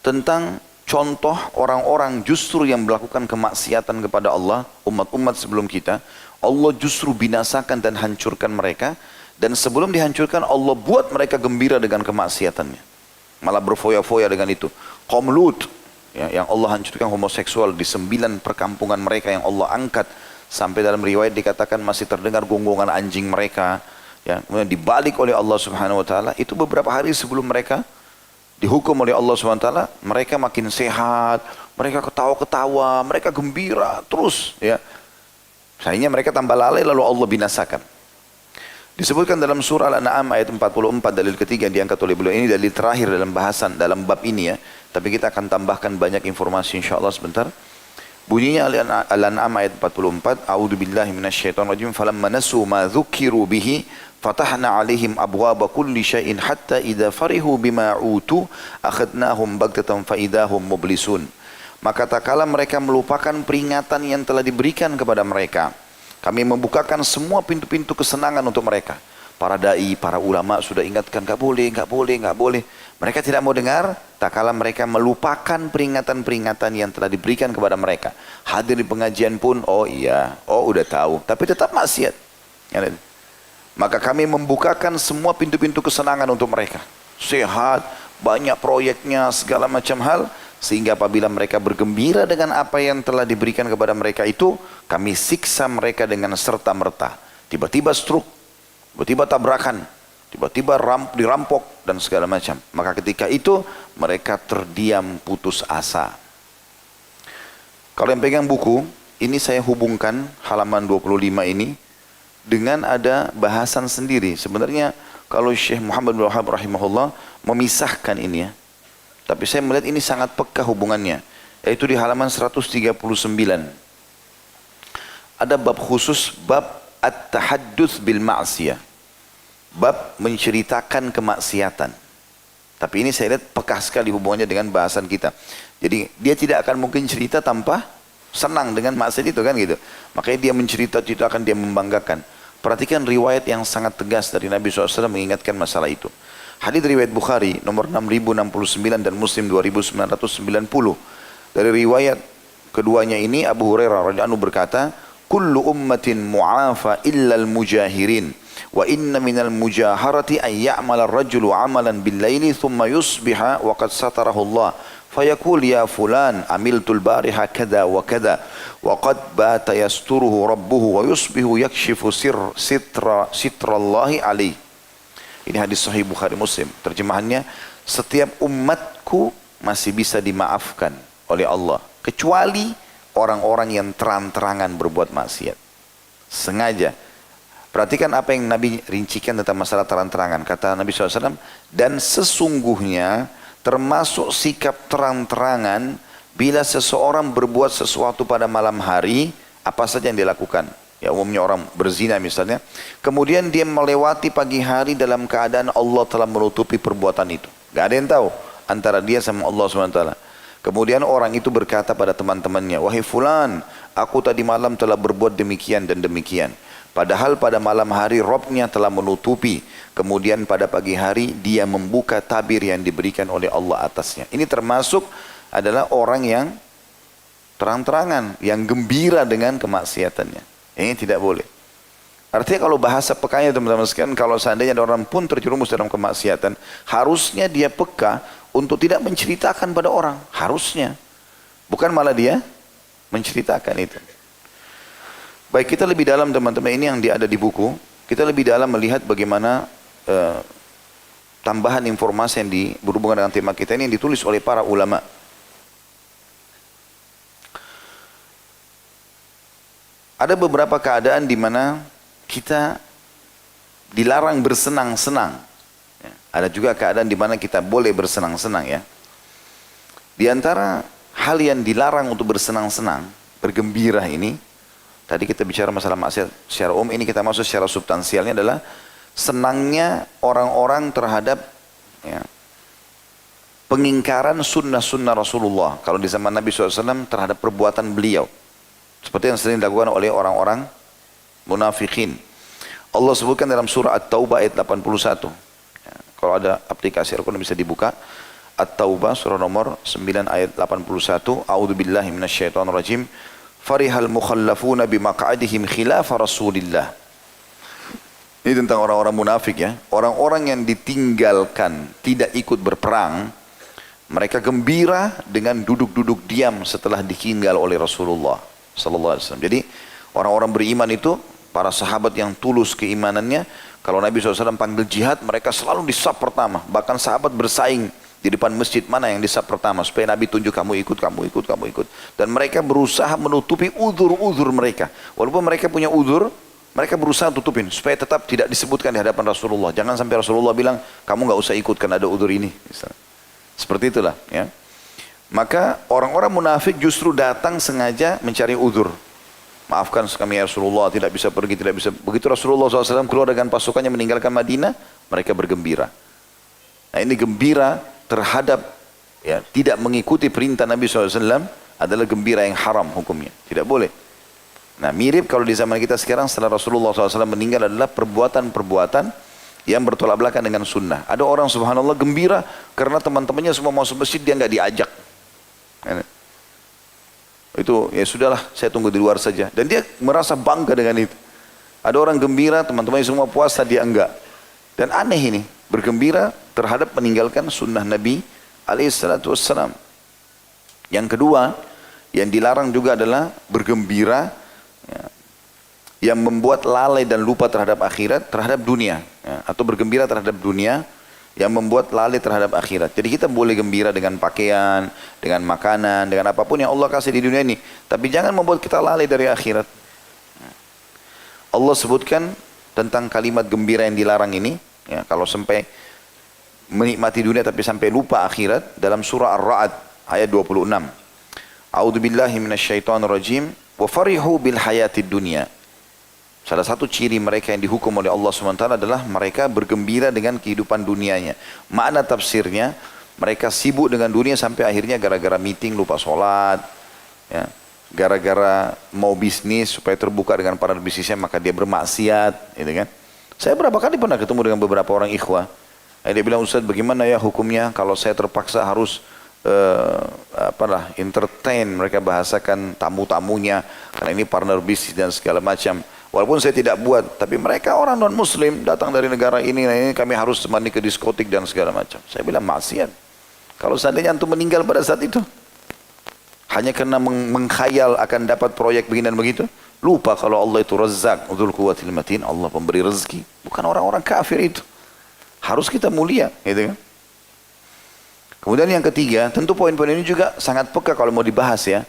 A: tentang contoh orang-orang justru yang melakukan kemaksiatan kepada Allah, umat-umat sebelum kita, Allah justru binasakan dan hancurkan mereka, dan sebelum dihancurkan Allah buat mereka gembira dengan kemaksiatannya, malah berfoya-foya dengan itu. Qaum Lut, ya, yang Allah hancurkan homoseksual di 9 perkampungan mereka yang Allah angkat, sampai dalam riwayat dikatakan masih terdengar gonggongan anjing mereka, ya, kemudian dibalik oleh Allah Subhanahu wa ta'ala. Itu beberapa hari sebelum mereka dihukum oleh Allah SWT, mereka makin sehat, mereka ketawa-ketawa, mereka gembira terus, ya. Sayangnya mereka tambah lalai lalu Allah binasakan. Disebutkan dalam surah Al-An'am ayat 44, dalil ketiga yang diangkat oleh beliau. Ini dalil terakhir dalam bahasan dalam bab ini ya, tapi kita akan tambahkan banyak informasi insyaallah sebentar. Bunyinya Al-An'am ayat 44, A'udzu billahi minasyaitonir rajim, falamma nasu ma dzukiru bihi fatahna 'alaihim abwaaba kulli syai'in hatta idza farihu bima utu akhadnahum baghtatan fa idahum mublisun. Maka tak kala mereka melupakan peringatan yang telah diberikan kepada mereka, kami membukakan semua pintu-pintu kesenangan untuk mereka. Para dai, para ulama sudah ingatkan, enggak boleh, enggak boleh, enggak boleh. Mereka tidak mau dengar, tak kala mereka melupakan peringatan-peringatan yang telah diberikan kepada mereka. Hadir di pengajian pun, oh iya, oh udah tahu, tapi tetap maksiat. Maka kami membukakan semua pintu-pintu kesenangan untuk mereka. Sehat, banyak proyeknya, segala macam hal. Sehingga apabila mereka bergembira dengan apa yang telah diberikan kepada mereka itu, kami siksa mereka dengan serta-merta. Tiba-tiba stroke, tiba-tiba tabrakan, tiba-tiba dirampok dan segala macam. Maka ketika itu mereka terdiam putus asa. Kalau yang pegang buku, ini saya hubungkan halaman 25 ini dengan ada bahasan sendiri. Sebenarnya kalau Syekh Muhammad bin Wahab rahimahullah memisahkan ini ya. Tapi saya melihat ini sangat peka hubungannya. Yaitu di halaman 139. Ada bab khusus, bab at-tahadduts bil ma'siyah. Bab menceritakan kemaksiatan. Tapi ini saya lihat peka sekali hubungannya dengan bahasan kita. Jadi dia tidak akan mungkin cerita tanpa senang dengan maksiat itu kan gitu. Makanya dia menceritakan, dia membanggakan. Perhatikan riwayat yang sangat tegas dari Nabi SAW mengingatkan masalah itu. Hadits riwayat Bukhari nomor 6069 dan Muslim 2990. Dari riwayat keduanya ini Abu Hurairah radhiyallahu anhu berkata, "Kullu ummatin mu'afa illa al-mujahirin wa inna minal mujaharati an ya'mala ar-rajulu 'amalan bil-laili thumma yusbiha wa qad satarahu Allah." فيقول يا فلان عملت البارحة كذا وكذا وقد بات يستره ربه ويصبح يكشف ستر الله عليه. Ini hadis sahih Bukhari Muslim. Terjemahannya, setiap umatku masih bisa dimaafkan oleh Allah kecuali orang-orang yang terang-terangan berbuat maksiat. Sengaja. Perhatikan apa yang Nabi rincikan tentang masalah terang-terangan. Kata Nabi SAW, dan sesungguhnya termasuk sikap terang-terangan bila seseorang berbuat sesuatu pada malam hari, apa saja yang dilakukan. Ya umumnya orang berzina misalnya. Kemudian dia melewati pagi hari dalam keadaan Allah telah menutupi perbuatan itu. Gak ada yang tahu antara dia sama Allah SWT. Kemudian orang itu berkata pada teman-temannya, wahai fulan, aku tadi malam telah berbuat demikian dan demikian. Padahal pada malam hari Robnya telah menutupi. Kemudian pada pagi hari dia membuka tabir yang diberikan oleh Allah atasnya. Ini termasuk adalah orang yang terang-terangan, yang gembira dengan kemaksiatannya. Ini tidak boleh. Artinya kalau bahasa pekanya teman-teman sekalian, kalau seandainya ada orang pun terjerumus dalam kemaksiatan, harusnya dia peka untuk tidak menceritakan pada orang. Harusnya. Bukan malah dia menceritakan itu. Baik, kita lebih dalam teman-teman, ini yang ada di buku. Kita lebih dalam melihat bagaimana tambahan informasi yang berhubungan dengan tema kita ini yang ditulis oleh para ulama. Ada beberapa keadaan di mana kita dilarang bersenang-senang. Ada juga keadaan di mana kita boleh bersenang-senang ya. Di antara hal yang dilarang untuk bersenang-senang, bergembira ini, tadi kita bicara masalah maksiat secara umum, ini kita masuk secara substansialnya adalah senangnya orang-orang terhadap ya, pengingkaran sunnah-sunnah Rasulullah. Kalau di zaman Nabi SAW terhadap perbuatan beliau. Seperti yang sering dilakukan oleh orang-orang munafikin. Allah sebutkan dalam surah At-Taubah ayat 81. Ya, kalau ada aplikasi Al-Quran bisa dibuka. At-Taubah surah nomor 9 ayat 81. A'udzubillahi minasyaitonirrajim. Farihal mukhallafuna bimaq'adihim khilafa Rasulillah. Ini tentang orang-orang munafik ya. Orang-orang yang ditinggalkan tidak ikut berperang, mereka gembira dengan duduk-duduk diam setelah ditinggal oleh Rasulullah sallallahu alaihi wasallam. Jadi orang-orang beriman itu, para sahabat yang tulus keimanannya, kalau Nabi SAW panggil jihad, mereka selalu di saf pertama. Bahkan sahabat bersaing di depan masjid, mana yang di saf pertama, supaya Nabi tunjuk kamu ikut, kamu ikut, kamu ikut. Dan mereka berusaha menutupi uzur-uzur mereka. Walaupun mereka punya uzur, mereka berusaha tutupin supaya tetap tidak disebutkan di hadapan Rasulullah. Jangan sampai Rasulullah bilang, kamu nggak usah ikut karena ada uzur ini. Misalnya. Seperti itulah. Ya. Maka orang-orang munafik justru datang sengaja mencari uzur. Maafkan kami ya Rasulullah, tidak bisa pergi, tidak bisa. Begitu Rasulullah SAW keluar dengan pasukannya meninggalkan Madinah, mereka bergembira. Nah ini gembira terhadap ya, tidak mengikuti perintah Nabi SAW adalah gembira yang haram hukumnya. Tidak boleh. Nah mirip kalau di zaman kita sekarang setelah Rasulullah SAW meninggal adalah perbuatan-perbuatan yang bertolak belakang dengan sunnah. Ada orang subhanallah gembira karena teman-temannya semua masuk masjid, dia nggak diajak. Itu ya sudahlah, saya tunggu di luar saja. Dan dia merasa bangga dengan itu. Ada orang gembira, teman-temannya semua puasa, dia enggak. Dan aneh ini, bergembira terhadap meninggalkan sunnah Nabi alaihissalam. Yang kedua, yang dilarang juga adalah bergembira ya, yang membuat lalai dan lupa terhadap akhirat, terhadap dunia. Ya, atau bergembira terhadap dunia yang membuat lalai terhadap akhirat. Jadi kita boleh gembira dengan pakaian, dengan makanan, dengan apapun yang Allah kasih di dunia ini. Tapi jangan membuat kita lalai dari akhirat. Allah sebutkan tentang kalimat gembira yang dilarang ini. Ya, kalau sampai menikmati dunia tapi sampai lupa akhirat. Dalam surah Ar-Ra'd ayat 26. A'udzu billahi minasyaitonir rajim. Wa farihu bil hayatid dunya. Salah satu ciri mereka yang dihukum oleh Allah SWT adalah mereka bergembira dengan kehidupan dunianya. Makna tafsirnya, mereka sibuk dengan dunia sampai akhirnya gara-gara meeting lupa sholat. Ya. Gara-gara mau bisnis supaya terbuka dengan para bisnisnya maka dia bermaksiat. Gitu kan. Saya berapa kali pernah ketemu dengan beberapa orang ikhwah. Dia bilang, Ustaz bagaimana ya hukumnya kalau saya terpaksa harus entertain, mereka bahasakan tamu-tamunya. Karena ini partner bisnis dan segala macam. Walaupun saya tidak buat, tapi mereka orang non-muslim datang dari negara ini kami harus temani ke diskotik dan segala macam. Saya bilang maksiat. Kalau seandainya antum meninggal pada saat itu, hanya karena mengkhayal akan dapat proyek begini dan begitu, lupa kalau Allah itu Razzaq, Dzul Quwwatil Matin, Allah pemberi rezeki. Bukan orang-orang kafir itu. Harus kita mulia, gitu kan? Kemudian yang ketiga, tentu poin-poin ini juga sangat peka kalau mau dibahas ya.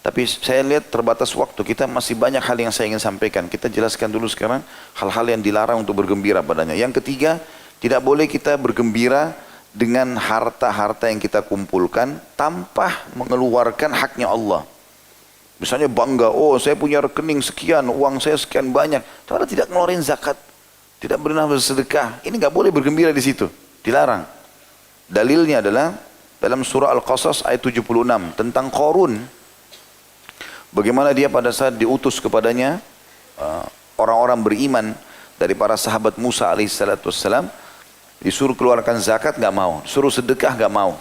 A: Tapi saya lihat terbatas waktu, kita masih banyak hal yang saya ingin sampaikan. Kita jelaskan dulu sekarang hal-hal yang dilarang untuk bergembira padanya. Yang ketiga, tidak boleh kita bergembira dengan harta-harta yang kita kumpulkan tanpa mengeluarkan haknya Allah. Misalnya bangga, oh saya punya rekening sekian, uang saya sekian banyak. Tapi tidak ngeluarin zakat, tidak pernah bersedekah. Ini nggak boleh bergembira di situ, dilarang. Dalilnya adalah dalam surah Al-Qasas ayat 76 tentang Qarun. Bagaimana dia pada saat diutus kepadanya orang-orang beriman dari para sahabat Musa alaihissalam, disuruh keluarkan zakat nggak mau, suruh sedekah nggak mau.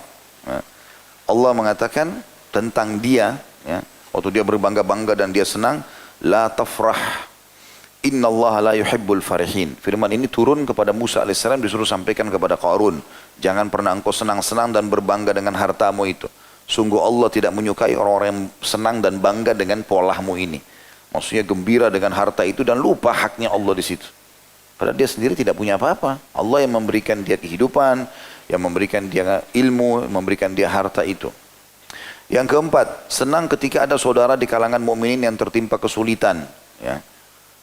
A: Allah mengatakan tentang dia, ya, waktu dia berbangga-bangga dan dia senang, la tafrah, innallaha la yuhibbul farihin. Firman ini turun kepada Musa alaihissalam, disuruh sampaikan kepada Qarun, jangan pernah engkau senang-senang dan berbangga dengan hartamu itu. Sungguh Allah tidak menyukai orang-orang yang senang dan bangga dengan polahmu ini. Maksudnya gembira dengan harta itu dan lupa haknya Allah di situ. Padahal dia sendiri tidak punya apa-apa. Allah yang memberikan dia kehidupan, yang memberikan dia ilmu, memberikan dia harta itu. Yang keempat, senang ketika ada saudara di kalangan mukminin yang tertimpa kesulitan. Ya.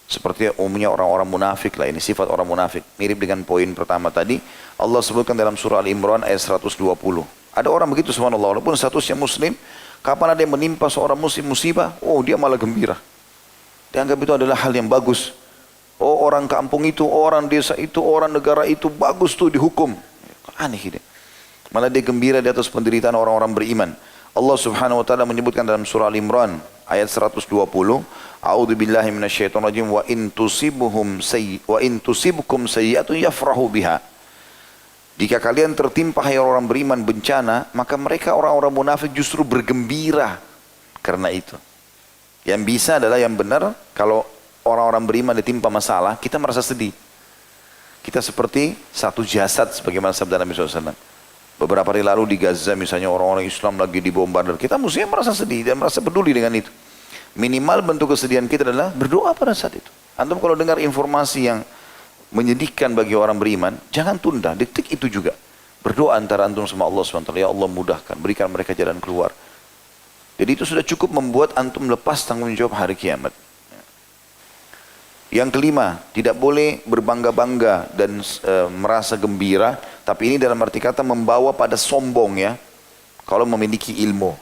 A: Seperti umumnya orang-orang munafik lah, ini sifat orang munafik. Mirip dengan poin pertama tadi. Allah sebutkan dalam surah Al-Imran ayat 120. Ada orang begitu subhanallah, walaupun statusnya muslim, kapan ada yang menimpa seorang muslim musibah, oh dia malah gembira. Dianggap itu adalah hal yang bagus. Oh orang kampung itu, orang desa itu, orang negara itu, bagus tuh dihukum. Aneh ini. Malah dia gembira di atas penderitaan orang-orang beriman. Allah subhanahu wa ta'ala menyebutkan dalam surah Al-Imran, ayat 120, A'udzu billahi minasyaitonir rajim, wa in tusibkum sayyi'atun yafrahu biha. Jika kalian tertimpa hai orang beriman bencana, maka mereka orang-orang munafik justru bergembira karena itu. Yang bisa adalah yang benar, kalau orang-orang beriman ditimpa masalah, kita merasa sedih. Kita seperti satu jasad sebagaimana sabda Nabi SAW. Beberapa hari lalu di Gaza misalnya orang-orang Islam lagi dibombardir, kita mestinya merasa sedih dan merasa peduli dengan itu. Minimal bentuk kesedihan kita adalah berdoa pada saat itu. Antum kalau dengar informasi yang menyedihkan bagi orang beriman, jangan tunda, detik itu juga. Berdoa antara antum sama Allah SWT, ya Allah mudahkan, berikan mereka jalan keluar. Jadi itu sudah cukup membuat antum lepas tanggung jawab hari kiamat. Yang kelima, tidak boleh berbangga-bangga dan merasa gembira, tapi ini dalam arti kata membawa pada sombong ya, kalau memiliki ilmu.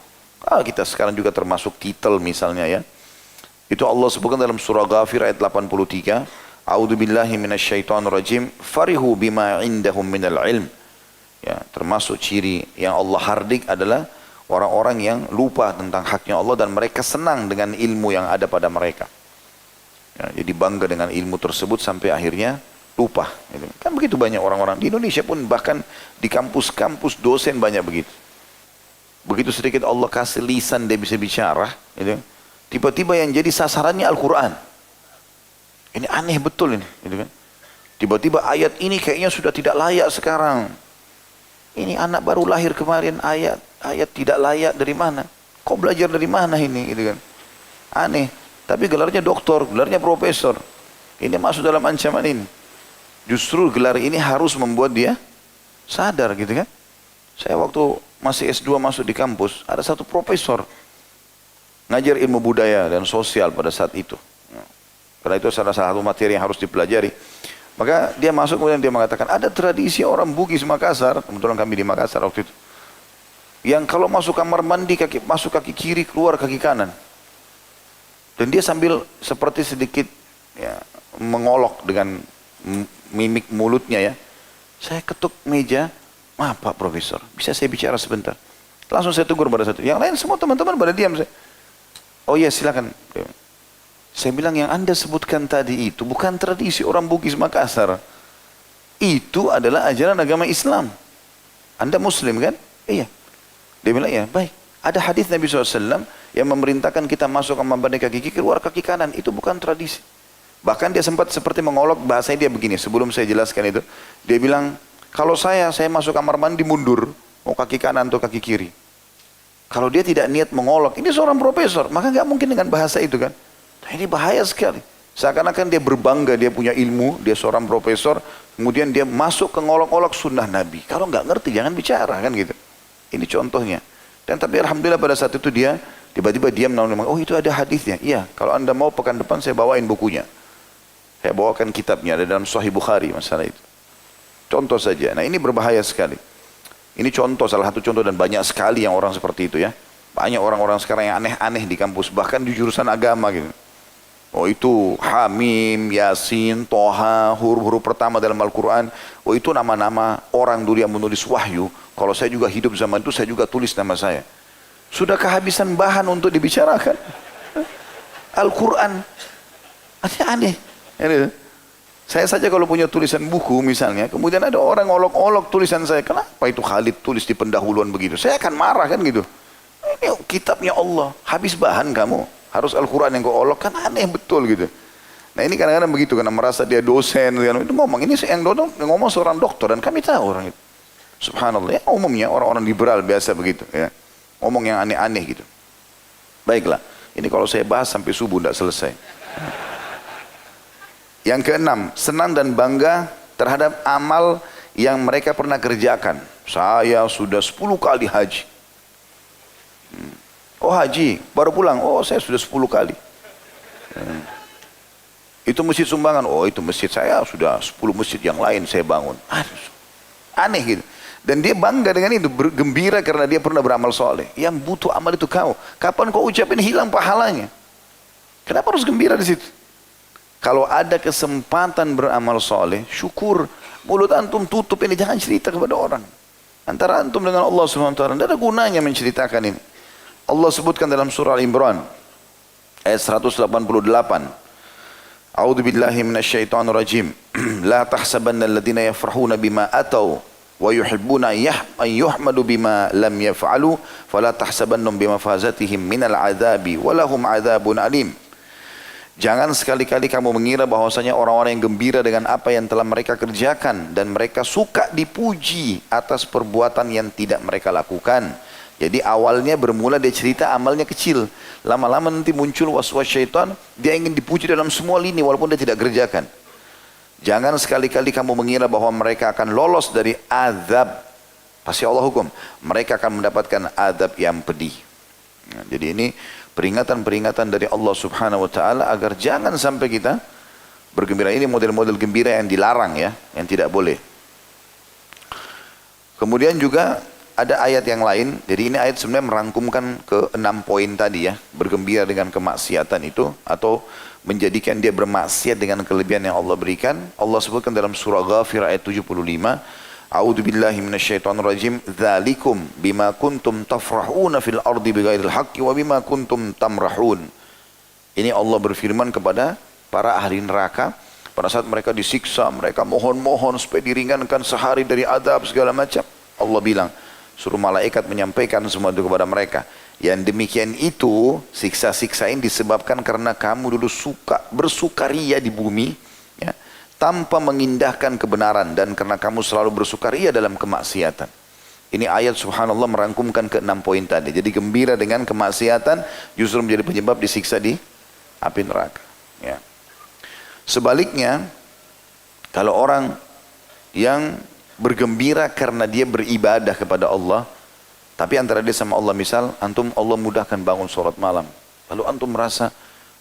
A: Kalau kita sekarang juga termasuk titel misalnya ya. Itu Allah sebutkan dalam surah Ghafir ayat 83, A'udzu billahi minasyaitonir rajim, farihu bima indahum minal ilm. Ya, termasuk ciri yang Allah hardik adalah orang-orang yang lupa tentang haknya Allah dan mereka senang dengan ilmu yang ada pada mereka. Ya, jadi bangga dengan ilmu tersebut sampai akhirnya lupa. Kan begitu banyak orang-orang di Indonesia pun, bahkan di kampus-kampus dosen banyak begitu. Begitu sedikit Allah kasih lisan dia bisa bicara, tiba-tiba yang jadi sasarannya Al-Quran. Ini aneh betul ini, gitu kan? Tiba-tiba ayat ini kayaknya sudah tidak layak sekarang. Ini anak baru lahir kemarin, ayat tidak layak dari mana? Kau belajar dari mana ini, gitu kan? Aneh. Tapi gelarnya doktor, gelarnya profesor. Ini masuk dalam ancaman ini. Justru gelar ini harus membuat dia Sadar gitu kan. Saya waktu masih S2 masuk di kampus, ada satu profesor ngajar ilmu budaya dan sosial pada saat itu. Karena itu salah satu materi yang harus dipelajari. Maka dia masuk kemudian dia mengatakan, ada tradisi orang Bugis Makassar, kebetulan kami di Makassar waktu itu, yang kalau masuk kamar mandi, masuk kaki kiri, keluar kaki kanan. Dan dia sambil seperti sedikit ya, mengolok dengan mimik mulutnya ya. Saya ketuk meja, maaf Pak Profesor, bisa saya bicara sebentar? Langsung saya tegur pada satu. Yang lain semua teman-teman pada diam. Oh iya silakan. Saya bilang yang Anda sebutkan tadi itu bukan tradisi orang Bugis Makassar. Itu adalah ajaran agama Islam. Anda Muslim kan? Iya. Dia bilang ya baik. Ada hadis Nabi SAW yang memerintahkan kita masuk ke kamar mandi kaki kiri, keluar kaki kanan. Itu bukan tradisi. Bahkan dia sempat seperti mengolok bahasanya dia begini. Sebelum saya jelaskan itu. Dia bilang, kalau saya masuk kamar mandi mundur. Mau kaki kanan atau kaki kiri. Kalau dia tidak niat mengolok. Ini seorang profesor. Maka nggak mungkin dengan bahasa itu kan. Nah, ini bahaya sekali. Seakan-akan dia berbangga, dia punya ilmu, dia seorang profesor, kemudian dia masuk ke ngolok-ngolok sunnah Nabi. Kalau nggak ngerti jangan bicara kan gitu. Ini contohnya. Dan tapi alhamdulillah pada saat itu dia tiba-tiba diam, oh itu ada hadisnya. Iya, kalau Anda mau pekan depan saya bawain bukunya. Saya bawakan kitabnya, ada dalam Sahih Bukhari masalah itu. Contoh saja. Nah ini berbahaya sekali. Ini contoh, salah satu contoh dan banyak sekali yang orang seperti itu ya. Banyak orang-orang sekarang yang aneh-aneh di kampus, bahkan di jurusan agama gitu. Oh itu Hamim, Yasin, Toha, huruf-huruf pertama dalam Al-Quran. Oh itu nama-nama orang dulu yang menulis wahyu. Kalau saya juga hidup zaman itu, saya juga tulis nama saya. Sudah kehabisan bahan untuk dibicarakan. Al-Quran. Aneh. Saya saja kalau punya tulisan buku misalnya, kemudian ada orang olok-olok tulisan saya. Kenapa itu Khalid tulis di pendahuluan begitu? Saya akan marah kan gitu. Ini kitabnya Allah. Habis bahan kamu. Harus Al-Quran yang kau olok, kan aneh betul gitu. Nah ini kadang-kadang begitu, karena merasa dia dosen, itu ngomong, ini yang ngomong seorang dokter, dan kami tahu orang itu. Subhanallah, ya umumnya orang-orang liberal biasa begitu. Ya. Ngomong yang aneh-aneh gitu. Baiklah, ini kalau saya bahas sampai subuh tidak selesai. Yang keenam, senang dan bangga terhadap amal yang mereka pernah kerjakan. Saya sudah 10 kali haji. Oh haji, baru pulang. Oh saya sudah 10 kali. Itu masjid sumbangan. Oh itu masjid saya sudah 10 masjid yang lain saya bangun. Aneh gitu. Dan dia bangga dengan itu, bergembira karena dia pernah beramal soleh. Yang butuh amal itu kau. Kapan kau ucapin hilang pahalanya? Kenapa harus gembira di situ? Kalau ada kesempatan beramal soleh, syukur. Mulut antum tutup ini, jangan cerita kepada orang. Antara antum dengan Allah SWT. Tidak ada gunanya menceritakan ini. Allah sebutkan dalam surah Al-Imran ayat 188. A'udzu billahi minasyaitonir rajim. La tahsabanna alladziina yafrahuna bima atau wa yuhibbuna an yuhmadu bima lam yaf'alu fala tahsabannahum bimafazatihim minal 'adzabi wa lahum 'adzabun alim. Jangan sekali-kali kamu mengira bahwasanya orang-orang yang gembira dengan apa yang telah mereka kerjakan dan mereka suka dipuji atas perbuatan yang tidak mereka lakukan. Jadi awalnya bermula dia cerita amalnya kecil. Lama-lama nanti muncul was-was syaitan. Dia ingin dipuji dalam semua lini walaupun dia tidak kerjakan. Jangan sekali-kali kamu mengira bahwa mereka akan lolos dari azab. Pasti Allah hukum. Mereka akan mendapatkan azab yang pedih. Nah, jadi ini peringatan-peringatan dari Allah Subhanahu Wa Taala agar jangan sampai kita bergembira. Ini model-model gembira yang dilarang ya. Yang tidak boleh. Kemudian juga ada ayat yang lain, jadi ini ayat sebenarnya merangkumkan ke 6 poin tadi ya. Bergembira dengan kemaksiatan itu, atau menjadikan dia bermaksiat dengan kelebihan yang Allah berikan. Allah sebutkan dalam surah Ghafir ayat 75. A'udzu billahi minasyaitonir rajim. Dzalikum bima kuntum tafrahuna fil ardi bighairil haqqi wa bima kuntum tamrahun. Ini Allah berfirman kepada para ahli neraka. Pada saat mereka disiksa, mereka mohon-mohon supaya diringankan sehari dari azab segala macam. Allah bilang, suruh malaikat menyampaikan semua itu kepada mereka. Yang demikian itu, siksa-siksa ini disebabkan karena kamu dulu bersukaria di bumi, ya, tanpa mengindahkan kebenaran, dan karena kamu selalu bersukaria dalam kemaksiatan. Ini ayat subhanallah merangkumkan ke 6 poin tadi. Jadi gembira dengan kemaksiatan justru menjadi penyebab disiksa di api neraka. Ya. Sebaliknya, kalau orang yang bergembira karena dia beribadah kepada Allah. Tapi antara dia sama Allah, misal antum Allah mudahkan bangun sholat malam, lalu antum merasa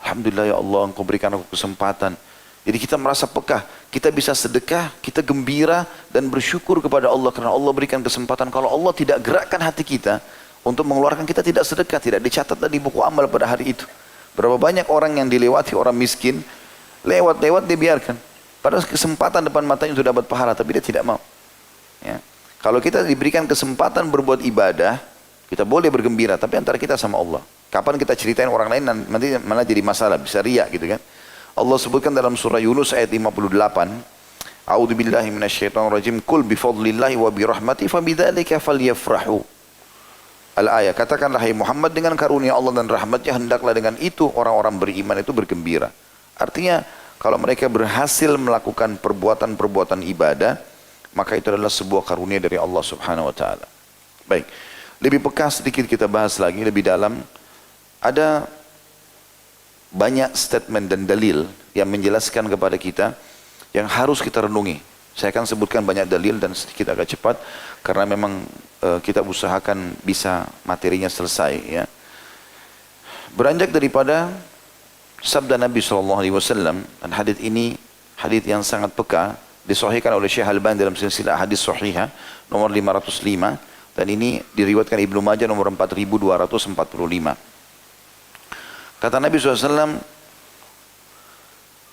A: alhamdulillah ya Allah engkau berikan aku kesempatan. Jadi kita merasa pekah, kita bisa sedekah, kita gembira dan bersyukur kepada Allah karena Allah berikan kesempatan. Kalau Allah tidak gerakkan hati kita untuk mengeluarkan, kita tidak sedekah, tidak dicatat di buku amal pada hari itu. Berapa banyak orang yang dilewati orang miskin, lewat dia biarkan. Padahal kesempatan depan matanya sudah dapat pahala, tapi dia tidak mau. Ya. Kalau kita diberikan kesempatan berbuat ibadah, kita boleh bergembira, tapi antara kita sama Allah. Kapan kita ceritain orang lain, nanti malah jadi masalah, bisa riak gitu kan. Allah sebutkan dalam surah Yunus ayat 58, A'udzu billahi minasyaitonir rajim, Qul bi fadlillahi wa bi rahmatihi fabidzalika falyafrahu. Al-ayat, katakanlah hai Muhammad, dengan karunia Allah dan rahmatnya hendaklah dengan itu orang-orang beriman itu bergembira. Artinya kalau mereka berhasil melakukan perbuatan-perbuatan ibadah, maka itu adalah sebuah karunia dari Allah subhanahu wa ta'ala. Baik, lebih peka sedikit kita bahas lagi, lebih dalam. Ada banyak statement dan dalil yang menjelaskan kepada kita yang harus kita renungi. Saya akan sebutkan banyak dalil dan sedikit agak cepat, karena memang kita usahakan bisa materinya selesai. Ya. Beranjak daripada sabda Nabi SAW, dan hadits ini hadits yang sangat peka, disahihkan oleh Syekh Al-Albani dalam silsilah hadis sahihah nomor 505, dan ini diriwayatkan Ibnu Majah nomor 4245. Kata Nabi SAW,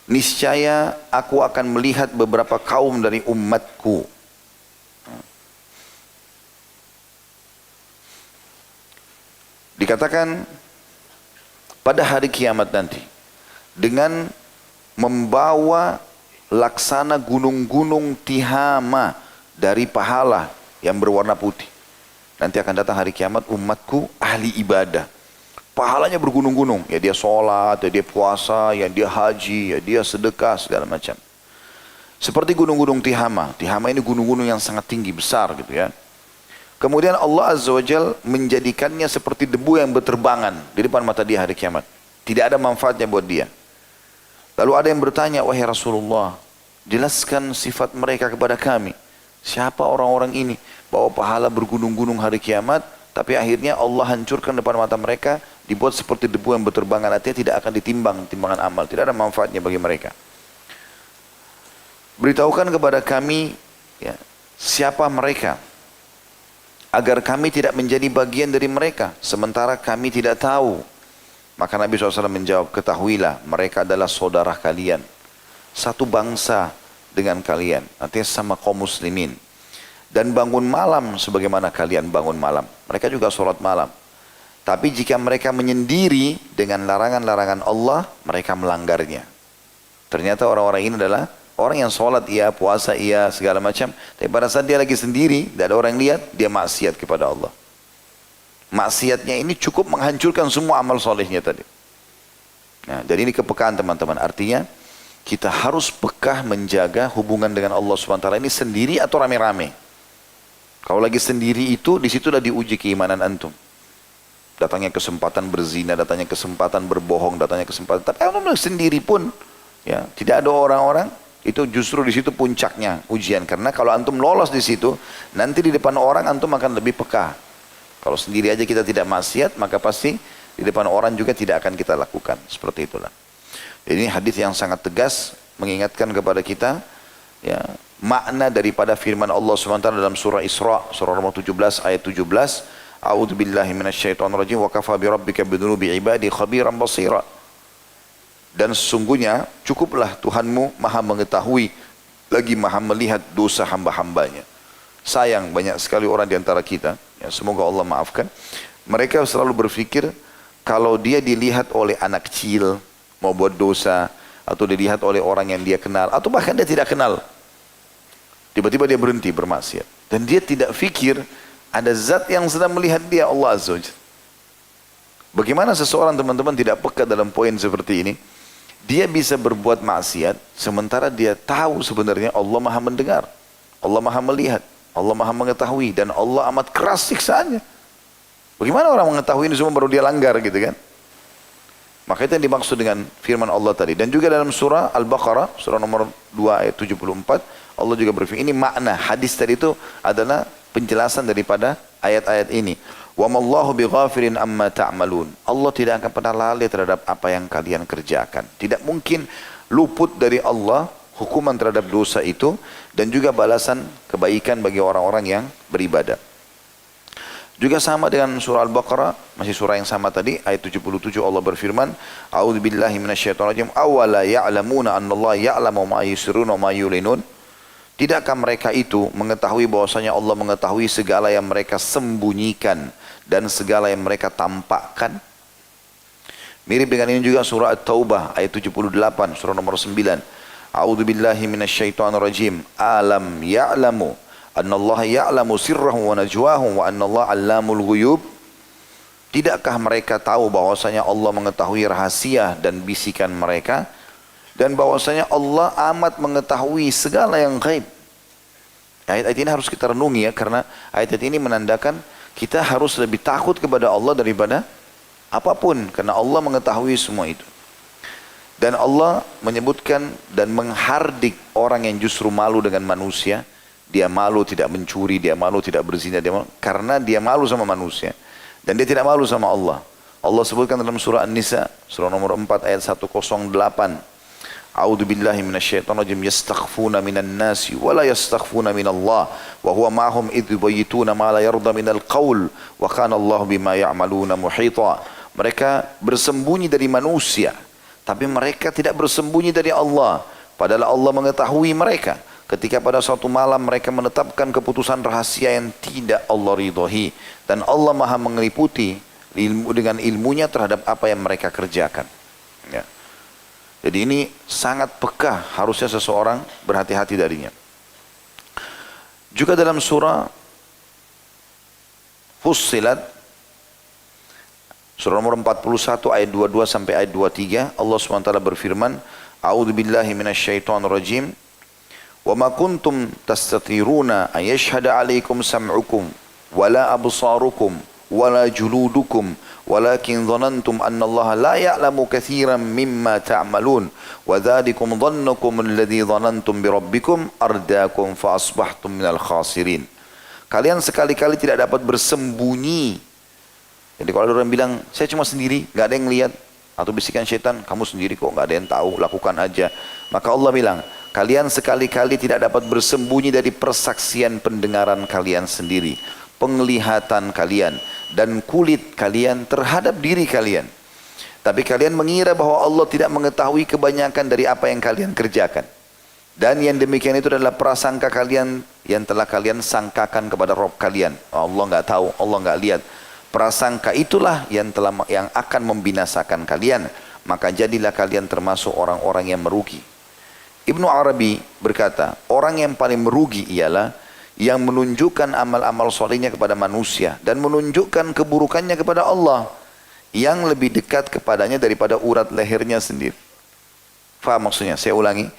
A: niscaya aku akan melihat beberapa kaum dari umatku dikatakan pada hari kiamat nanti dengan membawa laksana gunung-gunung Tihama dari pahala yang berwarna putih. Nanti akan datang hari kiamat umatku ahli ibadah, pahalanya bergunung-gunung, ya dia sholat, ya dia puasa, ya dia haji, ya dia sedekah, segala macam. Seperti gunung-gunung Tihama. Tihama ini gunung-gunung yang sangat tinggi, besar gitu ya. Kemudian Allah Azza wa Jal menjadikannya seperti debu yang berterbangan di depan mata dia hari kiamat. Tidak ada manfaatnya buat dia. Lalu ada yang bertanya, wahai Rasulullah, jelaskan sifat mereka kepada kami. Siapa orang-orang ini? Bawa pahala bergunung-gunung hari kiamat, tapi akhirnya Allah hancurkan depan mata mereka, dibuat seperti debu yang berterbangan, artinya tidak akan ditimbang, timbangan amal, tidak ada manfaatnya bagi mereka. Beritahukan kepada kami, ya, siapa mereka, agar kami tidak menjadi bagian dari mereka, sementara kami tidak tahu. Maka Nabi SAW menjawab, ketahuilah mereka adalah saudara kalian, satu bangsa dengan kalian, artinya sama kaum muslimin. Dan bangun malam sebagaimana kalian bangun malam. Mereka juga sholat malam. Tapi jika mereka menyendiri dengan larangan-larangan Allah, mereka melanggarnya. Ternyata orang-orang ini adalah orang yang sholat iya, puasa iya, segala macam. Tapi pada saat dia lagi sendiri, tidak ada orang yang lihat, dia maksiat kepada Allah. Maksiatnya ini cukup menghancurkan semua amal solehnya tadi. Nah, jadi ini kepekaan teman-teman. Artinya kita harus pekah menjaga hubungan dengan Allah SWT ini sendiri atau rame-rame. Kalau lagi sendiri itu, disitulah diuji keimanan antum. Datangnya kesempatan berzina, datangnya kesempatan berbohong, datangnya kesempatan. Tapi antum sendiri pun, ya, tidak ada orang-orang. Itu justru di situ puncaknya ujian. Karena kalau antum lolos di situ, nanti di depan orang antum akan lebih peka. Kalau sendiri aja kita tidak maksiat, maka pasti di depan orang juga tidak akan kita lakukan. Seperti itulah. Ini hadis yang sangat tegas mengingatkan kepada kita, ya, makna daripada firman Allah SWT dalam surah Isra, surah nomor 17 ayat 17. A'udzu billahi minasyaitonir rajim, wa kafa bi rabbika bidunubi ibadi khabiran basira. Dan sesungguhnya cukuplah Tuhanmu maha mengetahui lagi maha melihat dosa hamba-hambanya. Sayang banyak sekali orang di antara kita, ya, semoga Allah maafkan, mereka selalu berpikir kalau dia dilihat oleh anak kecil mau buat dosa, atau dilihat oleh orang yang dia kenal, atau bahkan dia tidak kenal, tiba-tiba dia berhenti bermaksiat. Dan dia tidak fikir ada zat yang sedang melihat dia, Allah Azza wa Jalla. Bagaimana seseorang teman-teman tidak peka dalam poin seperti ini? Dia bisa berbuat maksiat sementara dia tahu sebenarnya Allah maha mendengar, Allah maha melihat, Allah maha mengetahui, dan Allah amat keras siksaannya. Bagaimana orang mengetahui ini semua baru dia langgar gitu kan? Maka itu yang dimaksud dengan firman Allah tadi. Dan juga dalam surah Al-Baqarah, surah nomor 2 ayat 74, Allah juga berfirman. Ini makna hadis tadi itu adalah penjelasan daripada ayat-ayat ini. Wa mallahu bighafirin amma ta'malun. Allah tidak akan pernah lalai terhadap apa yang kalian kerjakan. Tidak mungkin luput dari Allah hukuman terhadap dosa itu dan juga balasan kebaikan bagi orang-orang yang beribadah. Juga sama dengan surah Al-Baqarah, masih surah yang sama tadi, ayat 77 Allah berfirman, A'udzubillahi minasyaitonirrajim, awala ya'lamuna annallaha ya'lamu ma yusirruna wa ma yulinun. Tidakkah mereka itu mengetahui bahwasanya Allah mengetahui segala yang mereka sembunyikan dan segala yang mereka tampakkan? Mirip dengan ini juga surah At-Taubah ayat 78, surah nomor 9. A'udzubillahi minasyaitonirrajim, alam ya'lamu annallaha ya'lamu sirrahum wa najwahum wa annallaha 'allamul ghuyub. Tidakkah mereka tahu bahwasanya Allah mengetahui rahasia dan bisikan mereka dan bahwasanya Allah amat mengetahui segala yang gaib. Ayat-ayat ini harus kita renungi ya, karena ayat-ayat ini menandakan kita harus lebih takut kepada Allah daripada apapun, karena Allah mengetahui semua itu. Dan Allah menyebutkan dan menghardik orang yang justru malu dengan manusia. Dia malu tidak mencuri, dia malu tidak berzina, dia malu, karena dia malu sama manusia. Dan dia tidak malu sama Allah. Allah sebutkan dalam surah An-Nisa, surah nomor 4 ayat 108. A'udzu billahi minasyaitonir rajim, yastakhfuna minan nasi wa la yastakhfuna minallah wa huwa ma'hum idh yubayyituna ma la yarda minal qaul wa kana Allah bima ya'maluna muhita. Mereka bersembunyi dari manusia, tapi mereka tidak bersembunyi dari Allah, padahal Allah mengetahui mereka. Ketika pada suatu malam mereka menetapkan keputusan rahasia yang tidak Allah ridhoi, dan Allah maha mengeliputi dengan ilmunya terhadap apa yang mereka kerjakan. Ya. Jadi ini sangat peka, harusnya seseorang berhati-hati darinya. Juga dalam surah Fussilat, surah nomor 41 ayat 22 sampai ayat 23, Allah SWT berfirman, A'udzu billahi minasyaitonir rajim. وَمَا كُنْتُمْ تَسْتَطِيرُونَ أَنْ يَشْهَدَ عَلَيْكُمْ سَمْعُكُمْ وَلَا أَبْصَارُكُمْ وَلَا جُلُودُكُمْ وَلَكِنْ ظَنَنْتُمْ أَنَّ اللَّهَ لَا يَعْلَمُ كَثِيرًا مِمَّا تَعْمَلُونَ وَذَلِكُمْ ظَنُّكُمُ الَّذِي ظَنَنْتُمْ بِرَبِّكُمْ أَرْدَاكُمْ فَأَصْبَحْتُمْ مِنَ الْخَاسِرِينَ. Kalian sekali-kali tidak dapat bersembunyi. Jadi kalau ada orang bilang, saya cuma sendiri, gak ada yang lihat, atau bisikan syaitan, kamu sendiri kok, gak ada yang tahu, lakukan aja. Maka Allah bilang, kalian sekali-kali tidak dapat bersembunyi dari persaksian pendengaran kalian sendiri, penglihatan kalian, dan kulit kalian terhadap diri kalian. Tapi kalian mengira bahwa Allah tidak mengetahui kebanyakan dari apa yang kalian kerjakan. Dan yang demikian itu adalah prasangka kalian yang telah kalian sangkakan kepada Rabb kalian. Allah nggak tahu, Allah nggak lihat. Prasangka itulah yang akan membinasakan kalian. Maka jadilah kalian termasuk orang-orang yang merugi. Ibnu Arabi berkata, orang yang paling merugi ialah yang menunjukkan amal-amal solehnya kepada manusia dan menunjukkan keburukannya kepada Allah yang lebih dekat kepadanya daripada urat lehernya sendiri. Faham maksudnya? Saya ulangi.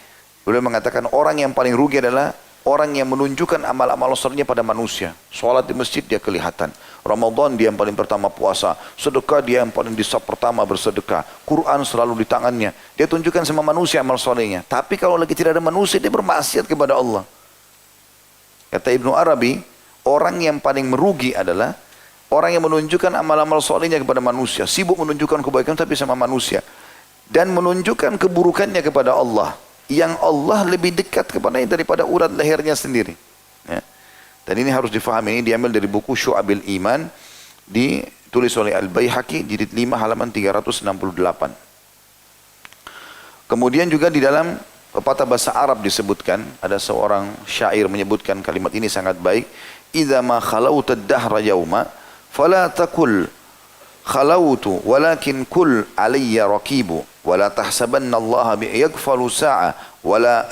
A: Beliau mengatakan orang yang paling rugi adalah orang yang menunjukkan amal-amal solehnya pada manusia. Sholat di masjid dia kelihatan. Ramadan dia yang paling pertama puasa. Sedekah dia yang paling di saf pertama bersedekah. Quran selalu di tangannya. Dia tunjukkan sama manusia amal solehnya. Tapi kalau lagi tidak ada manusia, dia bermaksiat kepada Allah. Kata Ibnu Arabi, orang yang paling merugi adalah orang yang menunjukkan amal-amal solehnya kepada manusia. Sibuk menunjukkan kebaikan tapi sama manusia. Dan menunjukkan keburukannya kepada Allah. Yang Allah lebih dekat kepadanya daripada urat lehernya sendiri. Ya. Dan ini harus difahami, ini diambil dari buku Syu'abil Iman, ditulis oleh Al-Baihaqi, jilid 5 halaman 368. Kemudian juga di dalam pepatah bahasa Arab disebutkan, ada seorang syair menyebutkan kalimat ini sangat baik. Idza ma khalauta ad-dahra yawma fala taqul khalautu walakin kul alayya raqibu wala tahsabanna Allah yaghfalu sa'a wala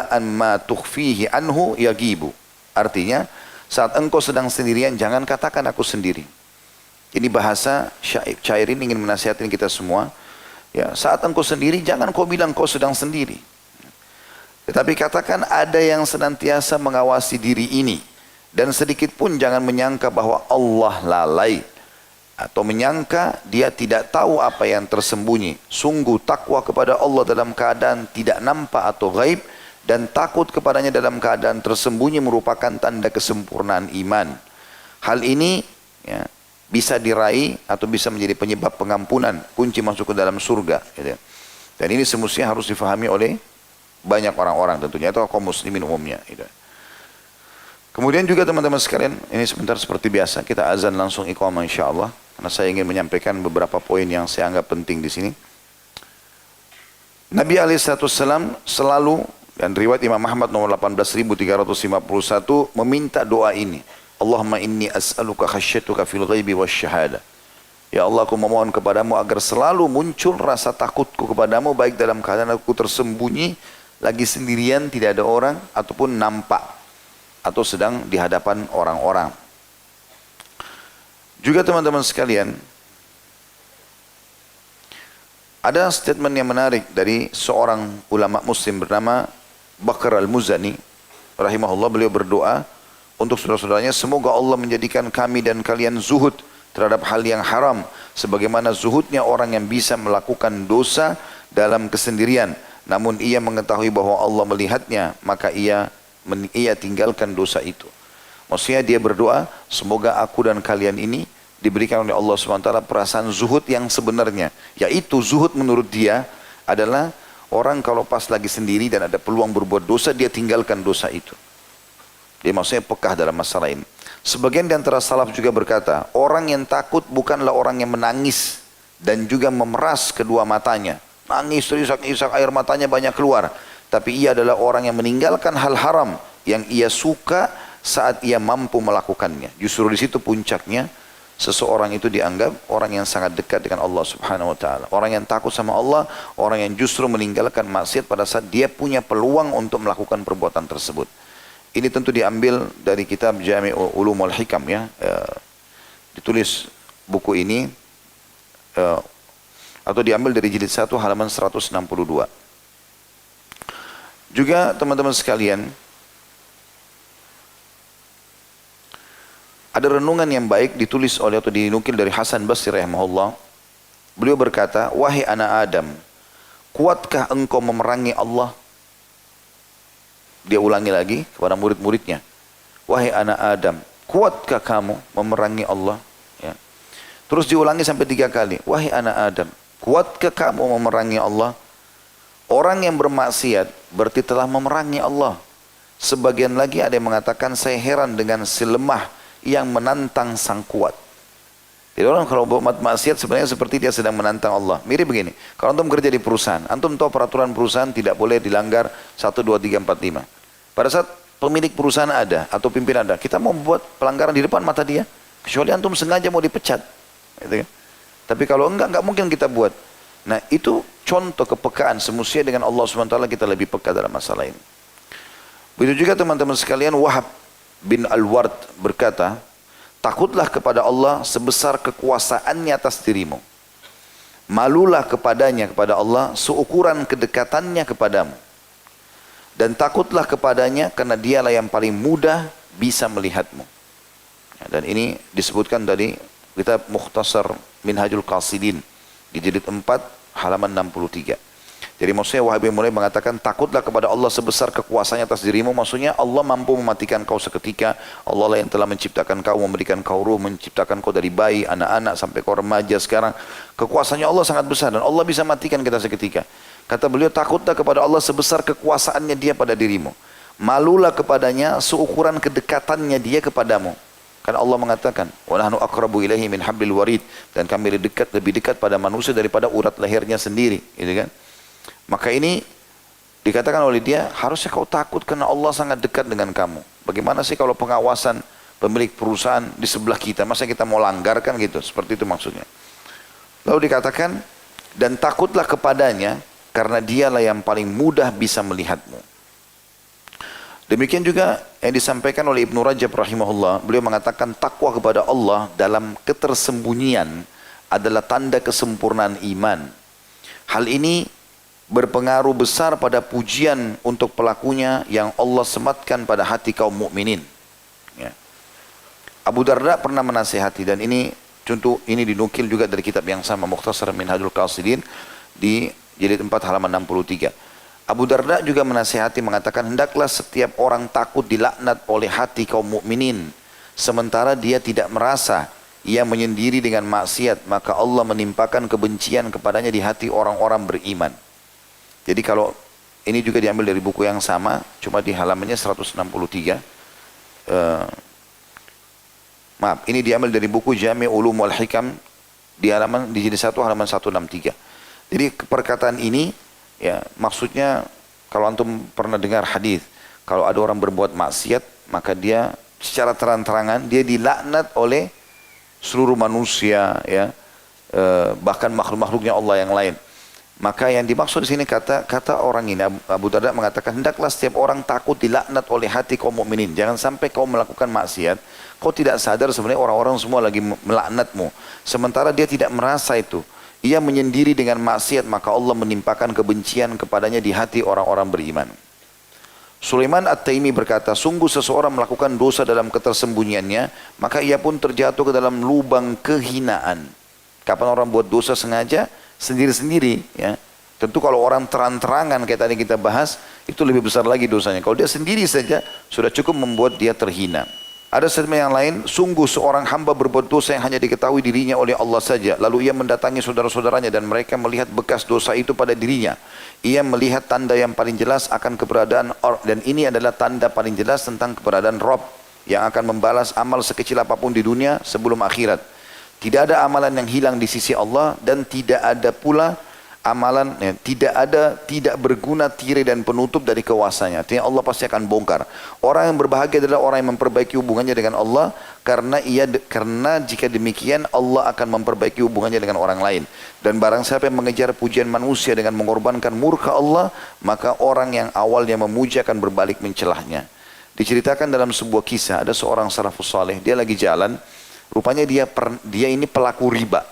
A: an ma tukhfihi anhu yagibu. Artinya, saat engkau sedang sendirian, jangan katakan aku sendiri. Ini bahasa syair ini ingin menasihatkan kita semua. Ya, saat engkau sendiri, jangan kau bilang kau sedang sendiri. Tetapi katakan ada yang senantiasa mengawasi diri ini. Dan sedikit pun jangan menyangka bahwa Allah lalai. Atau menyangka dia tidak tahu apa yang tersembunyi. Sungguh takwa kepada Allah dalam keadaan tidak nampak atau gaib dan takut kepadanya dalam keadaan tersembunyi merupakan tanda kesempurnaan iman. Hal ini ya, bisa diraih atau bisa menjadi penyebab pengampunan, kunci masuk ke dalam surga. Gitu. Dan ini semestinya harus difahami oleh banyak orang-orang tentunya, atau kaum muslimin umumnya. Gitu. Kemudian juga teman-teman sekalian, ini sebentar seperti biasa, kita azan langsung iqamah insyaAllah. Karena saya ingin menyampaikan beberapa poin yang saya anggap penting di sini. Nabi SAW selalu, dan riwayat Imam Ahmad nomor 18.351, meminta doa ini. Allahumma inni as'aluka khasyatuka fil ghaibi wasyahada. Ya Allah, aku memohon kepadamu agar selalu muncul rasa takutku kepadamu, baik dalam keadaan aku tersembunyi, lagi sendirian, tidak ada orang, ataupun nampak, atau sedang di hadapan orang-orang. Juga teman-teman sekalian, ada statement yang menarik dari seorang ulama muslim bernama Bakr al-Muzani rahimahullah. Beliau berdoa untuk saudara-saudaranya, semoga Allah menjadikan kami dan kalian zuhud terhadap hal yang haram, sebagaimana zuhudnya orang yang bisa melakukan dosa dalam kesendirian, namun ia mengetahui bahwa Allah melihatnya, maka ia tinggalkan dosa itu. Maksudnya dia berdoa, semoga aku dan kalian ini diberikan oleh Allah SWT perasaan zuhud yang sebenarnya. Yaitu zuhud menurut dia adalah orang kalau pas lagi sendiri dan ada peluang berbuat dosa, dia tinggalkan dosa itu. Dia maksudnya pekah dalam masalah ini. Sebagian di antara salaf juga berkata, orang yang takut bukanlah orang yang menangis dan juga memeras kedua matanya. Nangis, terisak-isak, air matanya banyak keluar. Tapi ia adalah orang yang meninggalkan hal haram yang ia suka saat ia mampu melakukannya. Justru di situ puncaknya seseorang itu dianggap orang yang sangat dekat dengan Allah Subhanahu wa taala. Orang yang takut sama Allah, orang yang justru meninggalkan maksiat pada saat dia punya peluang untuk melakukan perbuatan tersebut. Ini tentu diambil dari kitab Jami'ul Ulum wal Hikam ya. Ditulis buku ini atau diambil dari jilid 1 halaman 162. Juga teman-teman sekalian, ada renungan yang baik ditulis oleh atau dinukil dari Hasan Basri rahimahullah. Beliau berkata, wahai anak Adam, kuatkah engkau memerangi Allah? Dia ulangi lagi kepada murid-muridnya, wahai anak Adam, kuatkah kamu memerangi Allah? Ya. Terus diulangi sampai 3 kali, wahai anak Adam, kuatkah kamu memerangi Allah? Orang yang bermaksiat berarti telah memerangi Allah. Sebagian lagi ada yang mengatakan, saya heran dengan si lemah yang menantang sang kuat. Jadi orang kalau buat maksiat sebenarnya seperti dia sedang menantang Allah. Mirip begini, kalau antum kerja di perusahaan, antum tahu peraturan perusahaan tidak boleh dilanggar 1, 2, 3, 4, 5. Pada saat pemilik perusahaan ada atau pimpinan ada, kita mau membuat pelanggaran di depan mata dia, kecuali antum sengaja mau dipecat. Gitu kan? Tapi kalau enggak mungkin kita buat. Nah itu contoh kepekaan, semestinya dengan Allah SWT kita lebih peka dalam masalah ini. Begitu juga teman-teman sekalian, Wahab bin Al-Ward berkata, takutlah kepada Allah sebesar kekuasaannya atas dirimu. Malulah kepadanya, kepada Allah, seukuran kedekatannya kepadamu. Dan takutlah kepadanya karena dialah yang paling mudah bisa melihatmu. Dan ini disebutkan dari kitab Mukhtasar Minhajul Qasidin di jilid 4 halaman 63. Jadi maksudnya Wahab bin mulai mengatakan, takutlah kepada Allah sebesar kekuasaannya atas dirimu. Maksudnya Allah mampu mematikan kau seketika. Allah lah yang telah menciptakan kau, memberikan kau ruh, menciptakan kau dari bayi, anak-anak sampai kau remaja sekarang. Kekuasaannya Allah sangat besar dan Allah bisa matikan kita seketika. Kata beliau, takutlah kepada Allah sebesar kekuasaannya dia pada dirimu. Malulah kepadanya seukuran kedekatannya dia kepadamu. Karena Allah mengatakan, wa nahnu aqrabu ilaihi min hablil warid, dan kami lebih dekat pada manusia daripada urat lehernya sendiri, gitu kan? Maka ini dikatakan oleh dia, harusnya kau takut karena Allah sangat dekat dengan kamu. Bagaimana sih kalau pengawasan pemilik perusahaan di sebelah kita, masa kita mau langgarkan gitu? Seperti itu maksudnya. Lalu dikatakan, dan takutlah kepadanya karena dialah yang paling mudah bisa melihatmu. Demikian juga yang disampaikan oleh Ibnu Rajab rahimahullah, beliau mengatakan takwa kepada Allah dalam ketersembunyian adalah tanda kesempurnaan iman. Hal ini berpengaruh besar pada pujian untuk pelakunya yang Allah sematkan pada hati kaum mukminin. Ya. Abu Darda pernah menasihati, dan ini contoh ini dinukil juga dari kitab yang sama, Mukhtasar Minhajul Qasidin di jilid 4 halaman 63. Abu Darda juga menasihati mengatakan, hendaklah setiap orang takut dilaknat oleh hati kaum mukminin, sementara dia tidak merasa ia menyendiri dengan maksiat, maka Allah menimpakan kebencian kepadanya di hati orang-orang beriman. Jadi kalau ini juga diambil dari buku yang sama, cuma di halamannya 163. Maaf, ini diambil dari buku Jami' Ulum wal Hikam di jilid 1 halaman 163. Jadi perkataan ini ya maksudnya kalau antum pernah dengar hadis, kalau ada orang berbuat maksiat maka dia secara terang-terangan dia dilaknat oleh seluruh manusia ya, bahkan makhluk-makhluknya Allah yang lain. Maka yang dimaksud di sini kata orang ini Abu Darda mengatakan, hendaklah setiap orang takut dilaknat oleh hati kaum mukminin. Jangan sampai kau melakukan maksiat, kau tidak sadar sebenarnya orang-orang semua lagi melaknatmu. Sementara dia tidak merasa itu. Ia menyendiri dengan maksiat, maka Allah menimpakan kebencian kepadanya di hati orang-orang beriman. Sulaiman At-Taimi berkata, sungguh seseorang melakukan dosa dalam ketersembunyiannya, maka ia pun terjatuh ke dalam lubang kehinaan. Kapan orang buat dosa sengaja? Sendiri-sendiri ya. Tentu kalau orang terang-terangan kayak tadi kita bahas, itu lebih besar lagi dosanya. Kalau dia sendiri saja sudah cukup membuat dia terhina. Ada statement yang lain, sungguh seorang hamba berbuat dosa yang hanya diketahui dirinya oleh Allah saja, lalu ia mendatangi saudara-saudaranya dan mereka melihat bekas dosa itu pada dirinya. Ia melihat tanda yang paling jelas akan keberadaan dan ini adalah tanda paling jelas tentang keberadaan Rabb yang akan membalas amal sekecil apapun di dunia sebelum akhirat. Tidak ada amalan yang hilang di sisi Allah dan tidak ada pula amalan tidak berguna tirai dan penutup dari kuasanya. Artinya Allah pasti akan bongkar. Orang yang berbahagia adalah orang yang memperbaiki hubungannya dengan Allah karena jika demikian Allah akan memperbaiki hubungannya dengan orang lain. Dan barang siapa yang mengejar pujian manusia dengan mengorbankan murka Allah, maka orang yang awalnya memuji akan berbalik mencelahnya. Diceritakan dalam sebuah kisah, ada seorang salafus saleh, dia lagi jalan. Rupanya dia ini pelaku riba.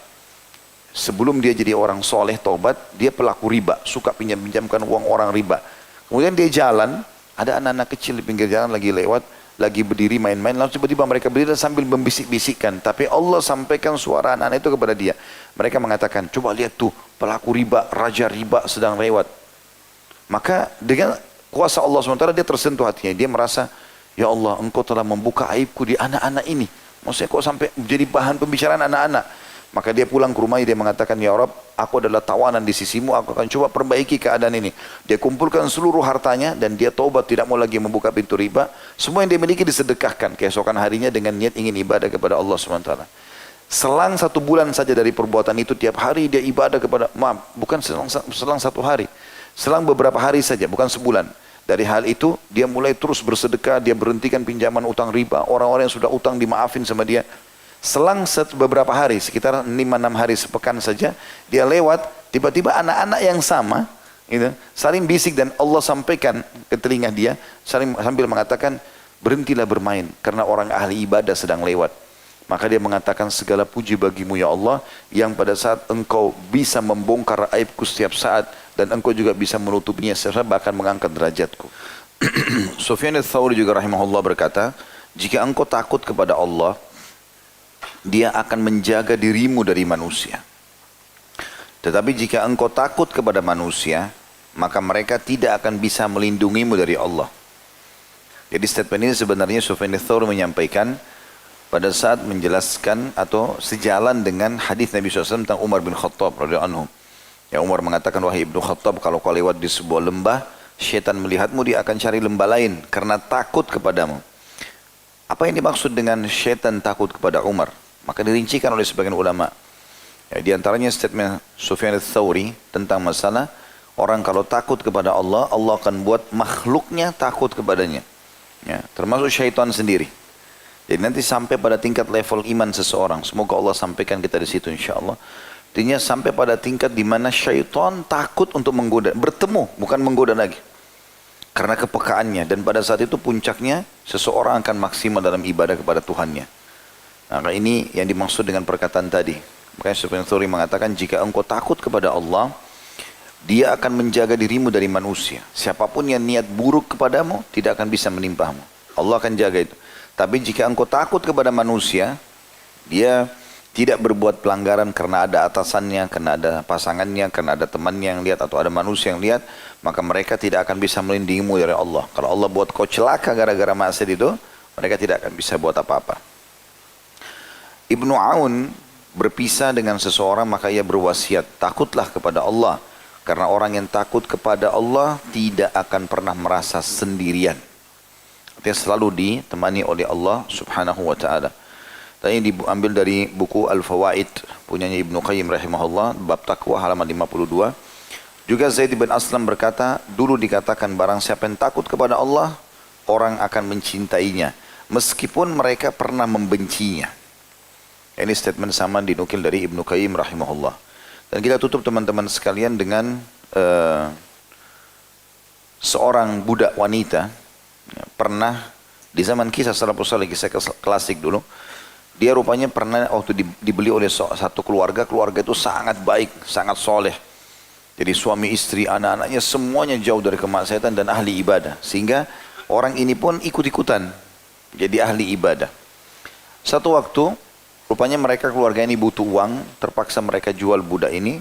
A: Sebelum dia jadi orang soleh taubat, dia pelaku riba, suka pinjamkan uang orang riba. Kemudian dia jalan, ada anak-anak kecil di pinggir jalan lagi lewat, lagi berdiri main-main, lalu tiba-tiba mereka berdiri sambil membisik-bisikkan. Tapi Allah sampaikan suara anak-anak itu kepada dia. Mereka mengatakan, coba lihat tuh, pelaku riba, raja riba sedang lewat. Maka dengan kuasa Allah sementara dia tersentuh hatinya. Dia merasa, ya Allah, engkau telah membuka aibku di anak-anak ini. Maksudnya kok sampai menjadi bahan pembicaraan anak-anak. Maka dia pulang ke rumahnya, dia mengatakan, ya Rabb, aku adalah tawanan di sisimu, aku akan coba perbaiki keadaan ini. Dia kumpulkan seluruh hartanya dan dia taubat, tidak mau lagi membuka pintu riba. Semua yang dia miliki disedekahkan keesokan harinya dengan niat ingin ibadah kepada Allah SWT. Selang 1 bulan saja dari perbuatan itu, tiap hari dia ibadah kepada, bukan selang 1 hari. Selang beberapa hari saja, bukan sebulan. Dari hal itu, dia mulai terus bersedekah, dia berhentikan pinjaman utang riba. Orang-orang yang sudah utang dimaafin sama dia. Selang beberapa hari, sekitar 5-6 hari sepekan saja, dia lewat, tiba-tiba anak-anak yang sama, gitu, saling bisik dan Allah sampaikan ke telinga dia, sambil mengatakan, berhentilah bermain, karena orang ahli ibadah sedang lewat. Maka dia mengatakan, segala puji bagimu ya Allah, yang pada saat engkau bisa membongkar aibku setiap saat, dan engkau juga bisa menutupinya setiap saat, bahkan mengangkat derajatku. Sufyan ats-Tsauri juga rahimahullah berkata, jika engkau takut kepada Allah, dia akan menjaga dirimu dari manusia. Tetapi jika engkau takut kepada manusia, maka mereka tidak akan bisa melindungimu dari Allah. Jadi statement ini sebenarnya Sufyan ats-Tsauri menyampaikan pada saat menjelaskan atau sejalan dengan hadis Nabi SAW tentang Umar bin Khattab radhiyallahu anhu. Ya, Umar mengatakan, wahai Ibnu Khattab, kalau kau lewat di sebuah lembah, syaitan melihatmu, dia akan cari lembah lain karena takut kepadamu. Apa yang dimaksud dengan syaitan takut kepada Umar? Maka dirincikan oleh sebagian ulama. Ya, di antaranya statement Sufyan ats-Tsauri tentang masalah orang kalau takut kepada Allah, Allah akan buat makhluknya takut kepadanya. Ya, termasuk syaitan sendiri. Jadi nanti sampai pada tingkat level iman seseorang. Semoga Allah sampaikan kita di situ insyaAllah. Artinya sampai pada tingkat di mana syaitan takut untuk menggoda. Bertemu, bukan menggoda lagi. Karena kepekaannya. Dan pada saat itu puncaknya seseorang akan maksimal dalam ibadah kepada Tuhannya. Nah, ini yang dimaksud dengan perkataan tadi. Makanya Sufyan ats-Tsauri mengatakan, jika engkau takut kepada Allah, dia akan menjaga dirimu dari manusia. Siapapun yang niat buruk kepadamu, tidak akan bisa menimpamu. Allah akan jaga itu. Tapi jika engkau takut kepada manusia, dia Tidak berbuat pelanggaran karena ada atasannya, karena ada pasangannya, karena ada temannya yang lihat atau ada manusia yang lihat, maka mereka tidak akan bisa melindungimu dari Allah. Kalau Allah buat kau celaka gara-gara maksiat itu, mereka tidak akan bisa buat apa-apa. Ibnu Aun berpisah dengan seseorang, maka ia berwasiat, takutlah kepada Allah. Karena orang yang takut kepada Allah tidak akan pernah merasa sendirian. Artinya selalu ditemani oleh Allah subhanahu wa ta'ala. Tadi diambil dari buku Al-Fawaid punyanya Ibnu Qayyim rahimahullah, bab taqwa halaman 52. Juga Zaid bin Aslam berkata, dulu dikatakan barang siapa yang takut kepada Allah, orang akan mencintainya meskipun mereka pernah membencinya. Ini statement sama dinukil dari Ibnu Qayyim rahimahullah. Dan kita tutup teman-teman sekalian dengan seorang budak wanita pernah di zaman kisah salafus saleh, kisah klasik dulu. Dia rupanya pernah waktu dibeli oleh satu keluarga itu sangat baik, sangat soleh. Jadi suami istri, anak-anaknya semuanya jauh dari kemaksiatan dan ahli ibadah. Sehingga orang ini pun ikut-ikutan jadi ahli ibadah. Satu waktu, rupanya mereka keluarga ini butuh uang, terpaksa mereka jual budak ini.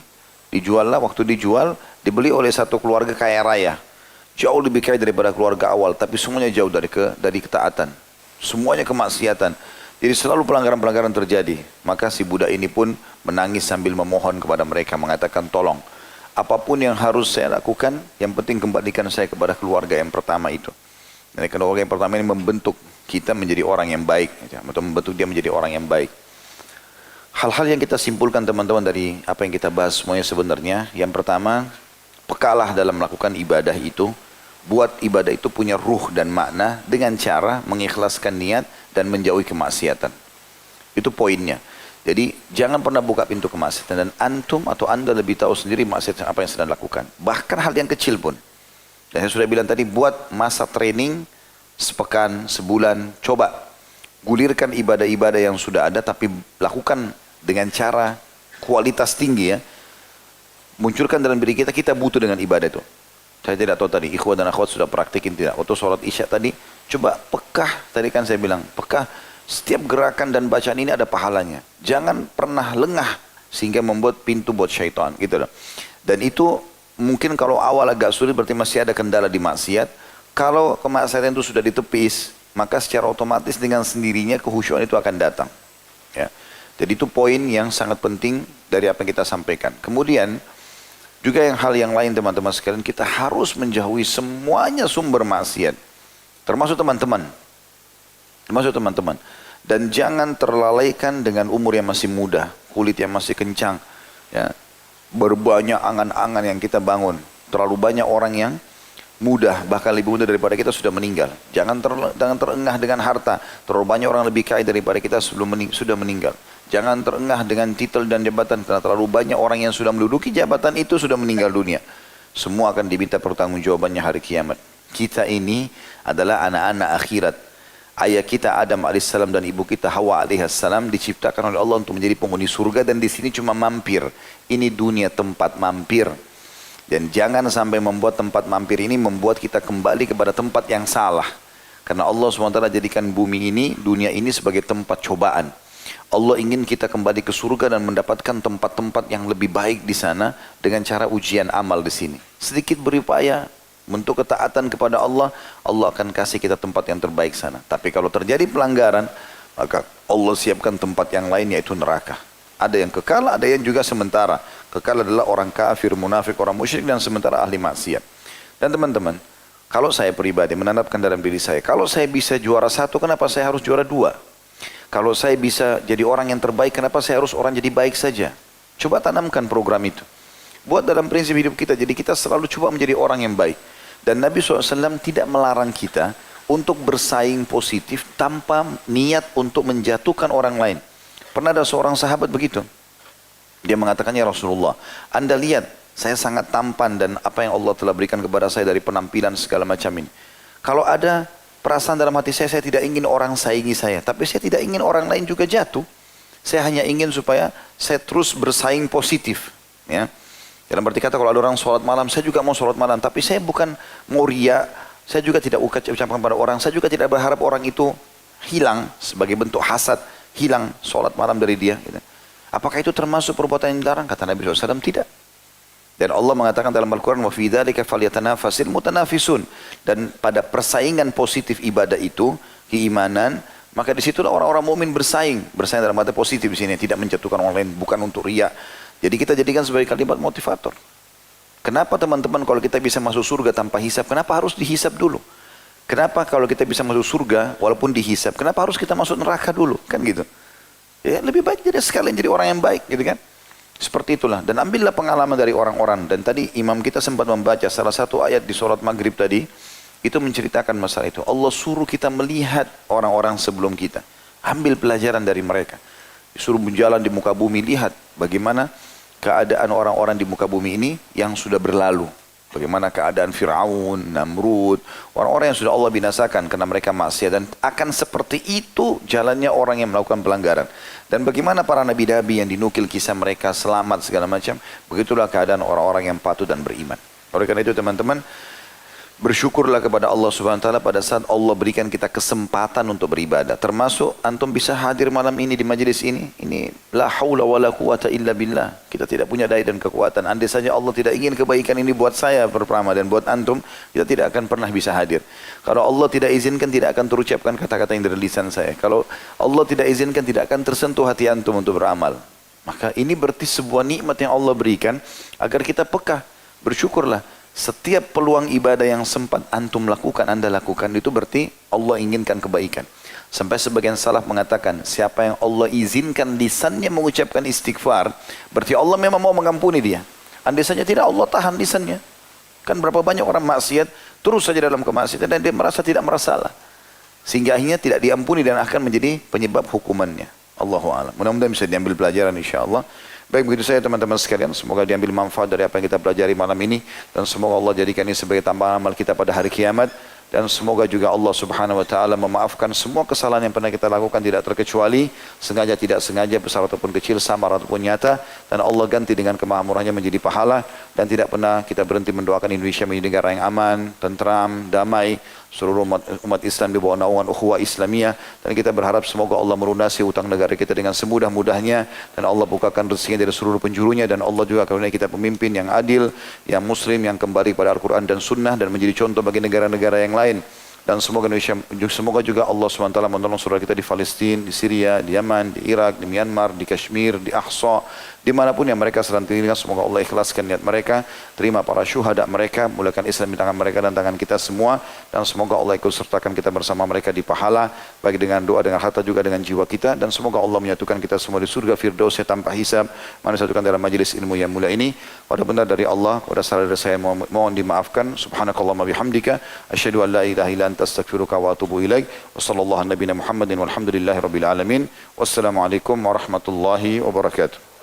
A: Dijual lah, waktu dijual, dibeli oleh satu keluarga kaya raya. Jauh lebih kaya daripada keluarga awal, tapi semuanya jauh dari ketaatan. Semuanya kemaksiatan. Jadi selalu pelanggaran-pelanggaran terjadi. Maka si budak ini pun menangis sambil memohon kepada mereka, mengatakan tolong. Apapun yang harus saya lakukan, yang penting kembalikan saya kepada keluarga yang pertama itu. Dan keluarga yang pertama ini membentuk kita menjadi orang yang baik. Atau membentuk dia menjadi orang yang baik. Hal-hal yang kita simpulkan teman-teman dari apa yang kita bahas semuanya sebenarnya. Yang pertama, pekalah dalam melakukan ibadah itu. Buat ibadah itu punya ruh dan makna dengan cara mengikhlaskan niat dan menjauhi kemaksiatan. Itu poinnya. Jadi jangan pernah buka pintu kemaksiatan, dan antum atau anda lebih tahu sendiri maksiat apa yang sedang lakukan. Bahkan hal yang kecil pun. Dan saya sudah bilang tadi, buat masa training sepekan, sebulan, coba gulirkan ibadah-ibadah yang sudah ada, tapi lakukan dengan cara kualitas tinggi ya. Munculkan dalam diri kita, kita butuh dengan ibadah itu. Saya tidak tahu tadi, ikhwan dan akhwat sudah praktikin tidak. Waktu sholat isya tadi, coba pekah, tadi kan saya bilang, pekah, setiap gerakan dan bacaan ini ada pahalanya. Jangan pernah lengah, sehingga membuat pintu buat syaitan, gitu loh. Dan itu, mungkin kalau awal agak sulit, berarti masih ada kendala di maksiat. Kalau kemaksiatan itu sudah ditepis, maka secara otomatis dengan sendirinya kehusyuan itu akan datang. Ya. Jadi itu poin yang sangat penting dari apa yang kita sampaikan. Kemudian, juga hal yang lain teman-teman sekalian, kita harus menjauhi semuanya sumber maksiat. Termasuk teman-teman. Dan jangan terlalaikan dengan umur yang masih muda, kulit yang masih kencang. Ya. Berbanyak angan-angan yang kita bangun. Terlalu banyak orang yang muda, bahkan lebih muda daripada kita sudah meninggal. Jangan terengah dengan harta. Terlalu banyak orang lebih kaya daripada kita sudah meninggal. Jangan terengah dengan titel dan jabatan, karena terlalu banyak orang yang sudah menduduki jabatan itu sudah meninggal dunia. Semua akan diminta pertanggungjawabannya hari kiamat. Kita ini adalah anak-anak akhirat. Ayah kita Adam alaihissalam dan ibu kita Hawa alaihissalam diciptakan oleh Allah untuk menjadi penghuni surga, dan di sini cuma mampir. Ini dunia tempat mampir. Dan jangan sampai membuat tempat mampir ini membuat kita kembali kepada tempat yang salah. Karena Allah SWT jadikan bumi ini, dunia ini sebagai tempat cobaan. Allah ingin kita kembali ke surga dan mendapatkan tempat-tempat yang lebih baik di sana dengan cara ujian amal di sini. Sedikit berupaya untuk ketaatan kepada Allah, Allah akan kasih kita tempat yang terbaik sana. Tapi kalau terjadi pelanggaran, maka Allah siapkan tempat yang lain, yaitu neraka. Ada yang kekal, ada yang juga sementara. Kekal adalah orang kafir, munafik, orang musyrik, dan sementara ahli maksiat. Dan teman-teman, kalau saya pribadi menanamkan dalam diri saya, kalau saya bisa juara satu, kenapa saya harus juara dua? Kalau saya bisa jadi orang yang terbaik, kenapa saya harus orang jadi baik saja? Coba tanamkan program itu. Buat dalam prinsip hidup kita, jadi kita selalu coba menjadi orang yang baik. Dan Nabi SAW tidak melarang kita untuk bersaing positif tanpa niat untuk menjatuhkan orang lain. Pernah ada seorang sahabat begitu. Dia mengatakan, ya Rasulullah, Anda lihat, saya sangat tampan dan apa yang Allah telah berikan kepada saya dari penampilan segala macam ini. Kalau ada perasaan dalam hati saya tidak ingin orang saingi saya. Tapi saya tidak ingin orang lain juga jatuh. Saya hanya ingin supaya saya terus bersaing positif. Ya. Dalam arti kata, kalau ada orang sholat malam, saya juga mau sholat malam. Tapi saya bukan mau riya. Saya juga tidak ucapkan pada orang. Saya juga tidak berharap orang itu hilang sebagai bentuk hasad. Hilang sholat malam dari dia. Gitu. Apakah itu termasuk perbuatan yang dilarang? Kata Nabi SAW, tidak. Dan Allah mengatakan dalam Al-Quran, wa fi dzalika falyatanafasil mutanafisun. Dan pada persaingan positif ibadah itu, keimanan, maka di situlah orang-orang mukmin bersaing dalam arti positif di sini, tidak menjatuhkan orang lain, bukan untuk riya. Jadi kita jadikan sebagai kalimat motivator. Kenapa teman-teman kalau kita bisa masuk surga tanpa hisab, kenapa harus dihisab dulu? Kenapa kalau kita bisa masuk surga walaupun dihisab, kenapa harus kita masuk neraka dulu? Kan gitu. Ya, lebih baik jadi sekalian jadi orang yang baik gitu kan. Seperti itulah. Dan ambillah pengalaman dari orang-orang. Dan tadi imam kita sempat membaca salah satu ayat di sholat maghrib tadi, itu menceritakan masalah itu. Allah suruh kita melihat orang-orang sebelum kita. Ambil pelajaran dari mereka. Disuruh berjalan di muka bumi, lihat bagaimana keadaan orang-orang di muka bumi ini yang sudah berlalu. Bagaimana keadaan Fir'aun, Namrud, orang-orang yang sudah Allah binasakan karena mereka maksiat. Dan akan seperti itu jalannya orang yang melakukan pelanggaran. Dan bagaimana para nabi-nabi yang dinukil kisah mereka selamat segala macam. Begitulah keadaan orang-orang yang patuh dan beriman. Oleh karena itu teman-teman, bersyukurlah kepada Allah Subhanahu wa taala pada saat Allah berikan kita kesempatan untuk beribadah. Termasuk antum bisa hadir malam ini di majelis ini. Ini la haula wala quwata illa billah. Kita tidak punya daya dan kekuatan. Andai saja Allah tidak ingin kebaikan ini buat saya pertama dan buat antum, kita tidak akan pernah bisa hadir. Kalau Allah tidak izinkan, tidak akan terucapkan kata-kata yang dari lisan saya. Kalau Allah tidak izinkan, tidak akan tersentuh hati antum untuk beramal. Maka ini berarti sebuah nikmat yang Allah berikan agar kita peka. Bersyukurlah. Setiap peluang ibadah yang sempat antum lakukan, anda lakukan, itu berarti Allah inginkan kebaikan. Sampai sebagian salaf mengatakan, siapa yang Allah izinkan lisannya mengucapkan istighfar, berarti Allah memang mau mengampuni dia. Andai saja tidak, Allah tahan lisannya. Kan berapa banyak orang maksiat, terus saja dalam kemaksiatan, dan dia merasa tidak merasalah. Sehingga akhirnya tidak diampuni dan akan menjadi penyebab hukumannya. Allahu a'lam. Mudah-mudahan bisa diambil pelajaran insyaAllah. Baik, begitu saja teman-teman sekalian, semoga diambil manfaat dari apa yang kita pelajari malam ini, dan semoga Allah jadikan ini sebagai tambahan amal kita pada hari kiamat, dan semoga juga Allah Subhanahu wa taala memaafkan semua kesalahan yang pernah kita lakukan tidak terkecuali, sengaja tidak sengaja, besar ataupun kecil, samar ataupun nyata, dan Allah ganti dengan kemahamurahnya menjadi pahala, dan tidak pernah kita berhenti mendoakan Indonesia menjadi negara yang aman, tentram, damai, seluruh umat Islam di bawah naungan ukhuwah Islamiyah, dan kita berharap semoga Allah melunasi hutang negara kita dengan semudah-mudahnya, dan Allah bukakan rezekinya dari seluruh penjurunya, dan Allah juga karuniai kita pemimpin yang adil, yang muslim, yang kembali pada Al-Quran dan Sunnah, dan menjadi contoh bagi negara-negara yang lain. Dan semoga Indonesia, semoga juga Allah SWT menolong saudara kita di Palestina, di Syria, di Yaman, di Irak, di Myanmar, di Kashmir, di Aqsa, dimanapun yang mereka sedang tinggal. Semoga Allah ikhlaskan niat mereka, terima para syuhada mereka, mulakan Islam di tangan mereka dan tangan kita semua, dan semoga Allah ikut sertakan kita bersama mereka di pahala, baik dengan doa, dengan harta, juga dengan jiwa kita, dan semoga Allah menyatukan kita semua di surga Firdausnya tanpa hisab, mana satukan dalam majelis ilmu yang mulia ini. Pada benar dari Allah, pada salah dari saya mohon dimaafkan. Subhanakallahumma bihamdika, asyhadu an la ilaha illa anta astaghfiruka wa atubu ilaik. Wa sallallahu ala nabiyina Muhammadin walhamdulillahi rabbil alamin. Wassalamualaikum warahmatullahi wabarakatuh.